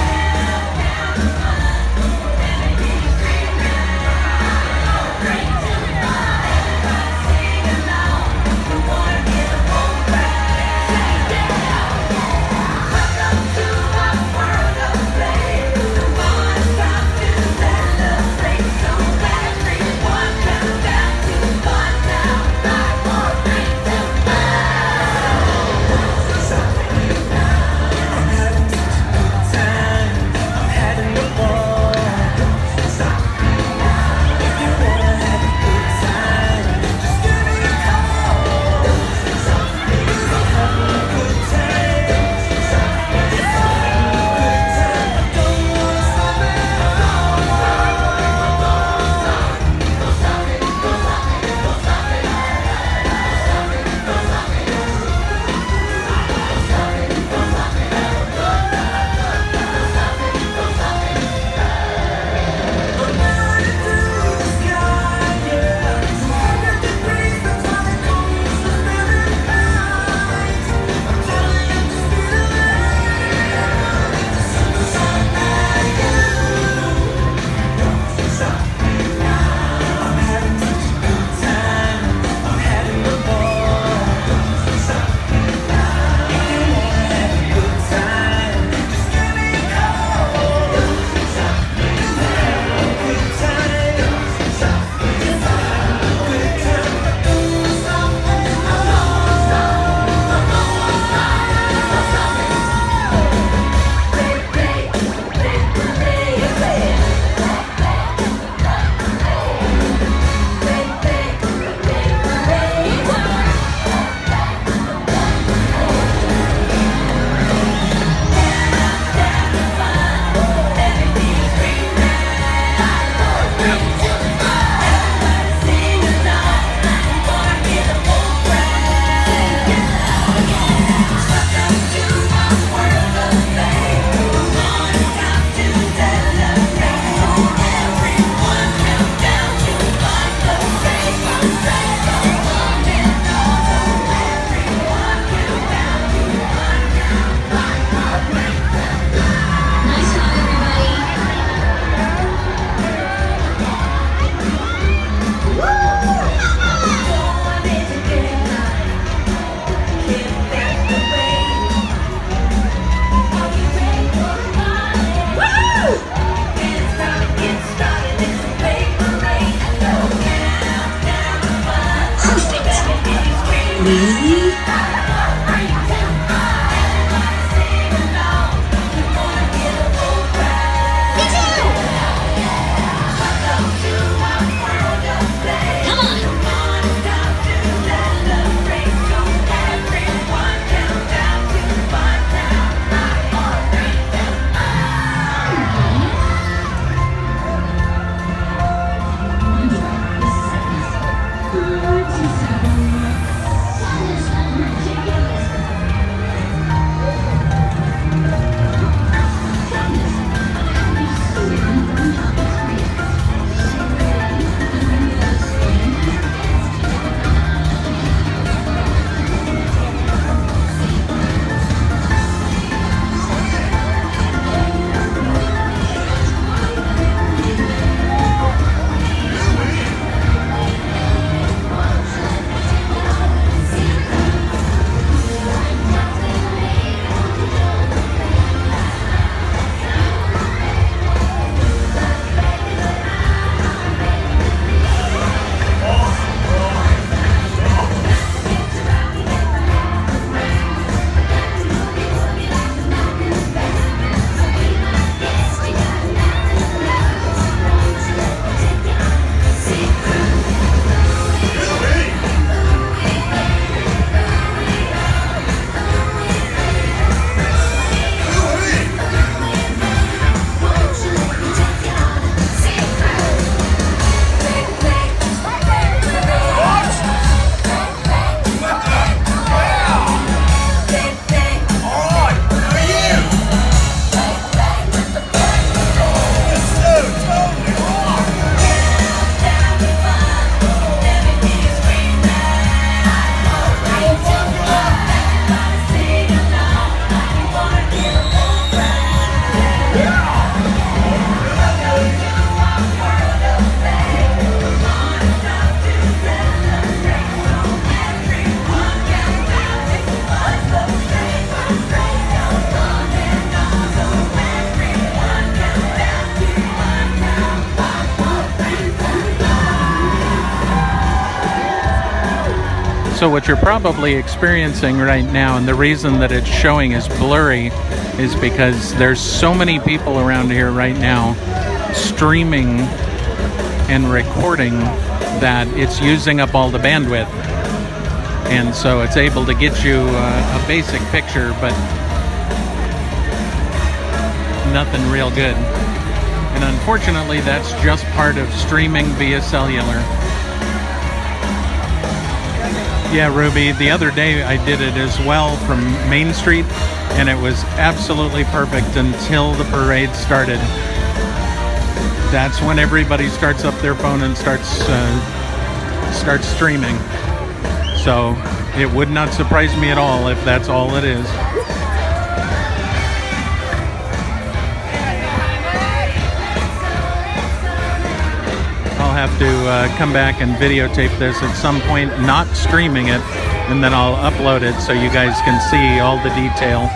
So what you're probably experiencing right now, and the reason that it's showing as blurry, is because there's so many people around here right now streaming and recording that it's using up all the bandwidth. And so it's able to get you a basic picture, but nothing real good. And unfortunately, that's just part of streaming via cellular. Yeah, Ruby, the other day I did it as well from Main Street, and it was absolutely perfect until the parade started. That's when everybody starts up their phone and starts streaming. So it would not surprise me at all if that's all it is. I'll have to come back and videotape this at some point, not streaming it, and then I'll upload it so you guys can see all the detail.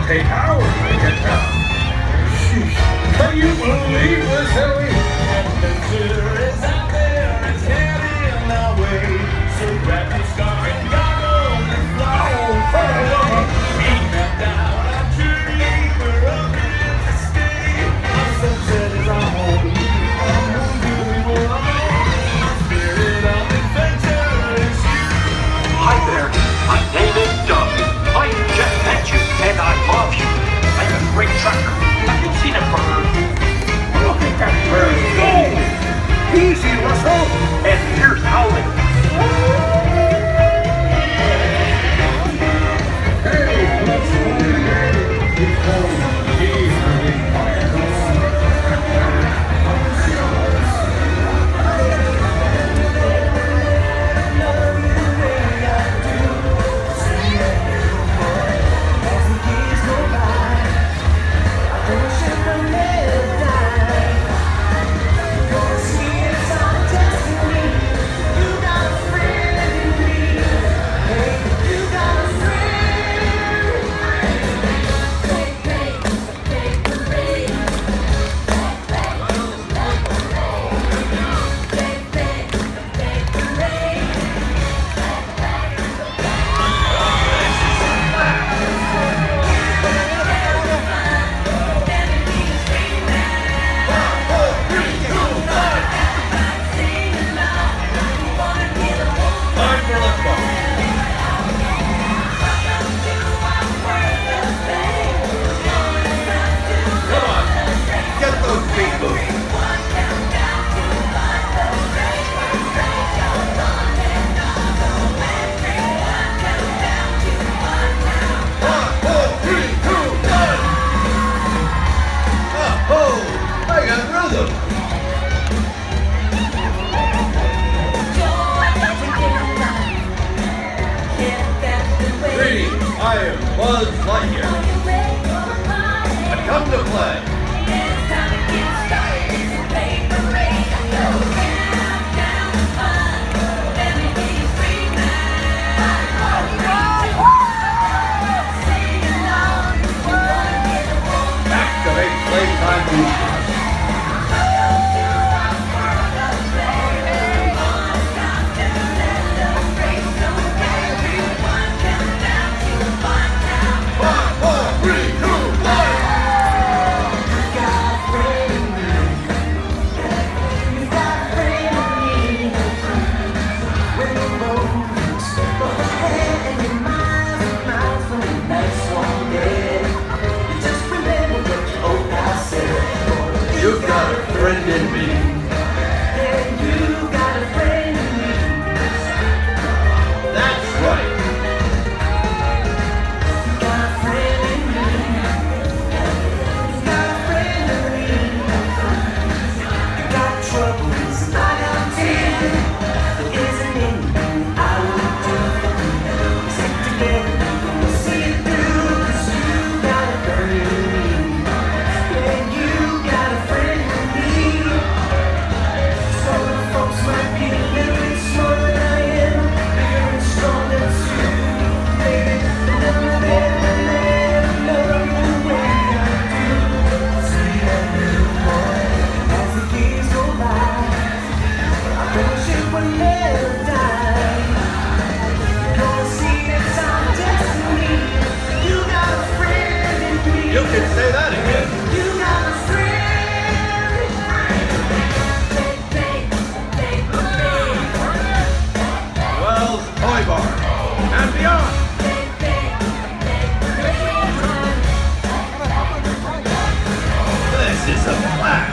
take hours to get down. Can you believe this, Ellie? Adventure is out there, it's heading our way. So grab your scarf and goggles and fly away. We mapped out our journey, we're up here to stay. Our sunset is our home, our moon really will alone. Our spirit of adventure is you. Hi there, my name is Doug. I just met you and I love you. I'm a great trucker. Have you seen a bird? Look at that bird go! I am Buzz Lightyear. I come to play. Activate playtime boosters. You've got a friend in me. And you got a friend in me. That's right. You got a friend in me. You got a friend in me. You got troubles and I got tears. There isn't anything I would do. Stick together, we'll see it through. 'Cause you got a friend in me. And you got a friend in me. Some folks might be a little bit smarter than I am, bigger and stronger too, baby. And I'll never love you the way I do. See that little boy as the years go by. Our friendship will never die. Gonna see it's our destiny. You got a friend in me. You can say that again. You got a friend. Wells Toy Bar and beyond. This is a blast.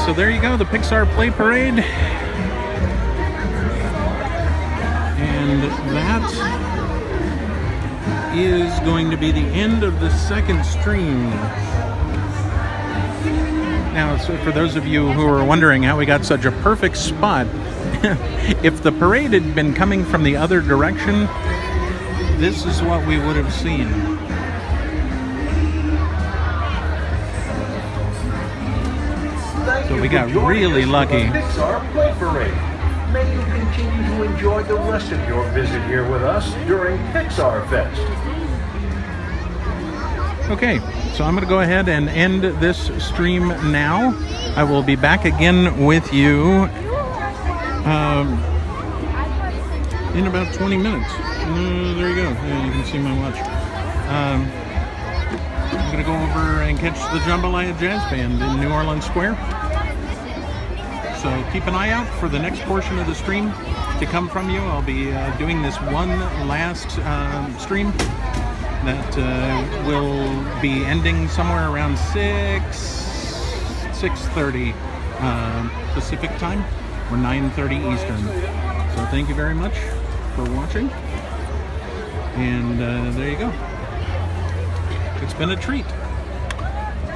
So there you go, the Pixar Play Parade. And that is going to be the end of the second stream. Now, so for those of you who are wondering how we got such a perfect spot, if the parade had been coming from the other direction, this is what we would have seen. So we got really lucky. Pixar Play Parade. May you continue to enjoy the rest of your visit here with us during Pixar Fest. Okay, so I'm going to go ahead and end this stream now. I will be back again with you in about 20 minutes. There you go. Yeah, you can see my watch. I'm going to go over and catch the Jambalaya Jazz Band in New Orleans Square. So keep an eye out for the next portion of the stream to come from you. I'll be doing this one last stream that will be ending somewhere around 6 6:30 Pacific time or 9:30 Eastern. So thank you very much for watching. And there you go. It's been a treat.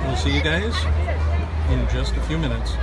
We'll see you guys in just a few minutes.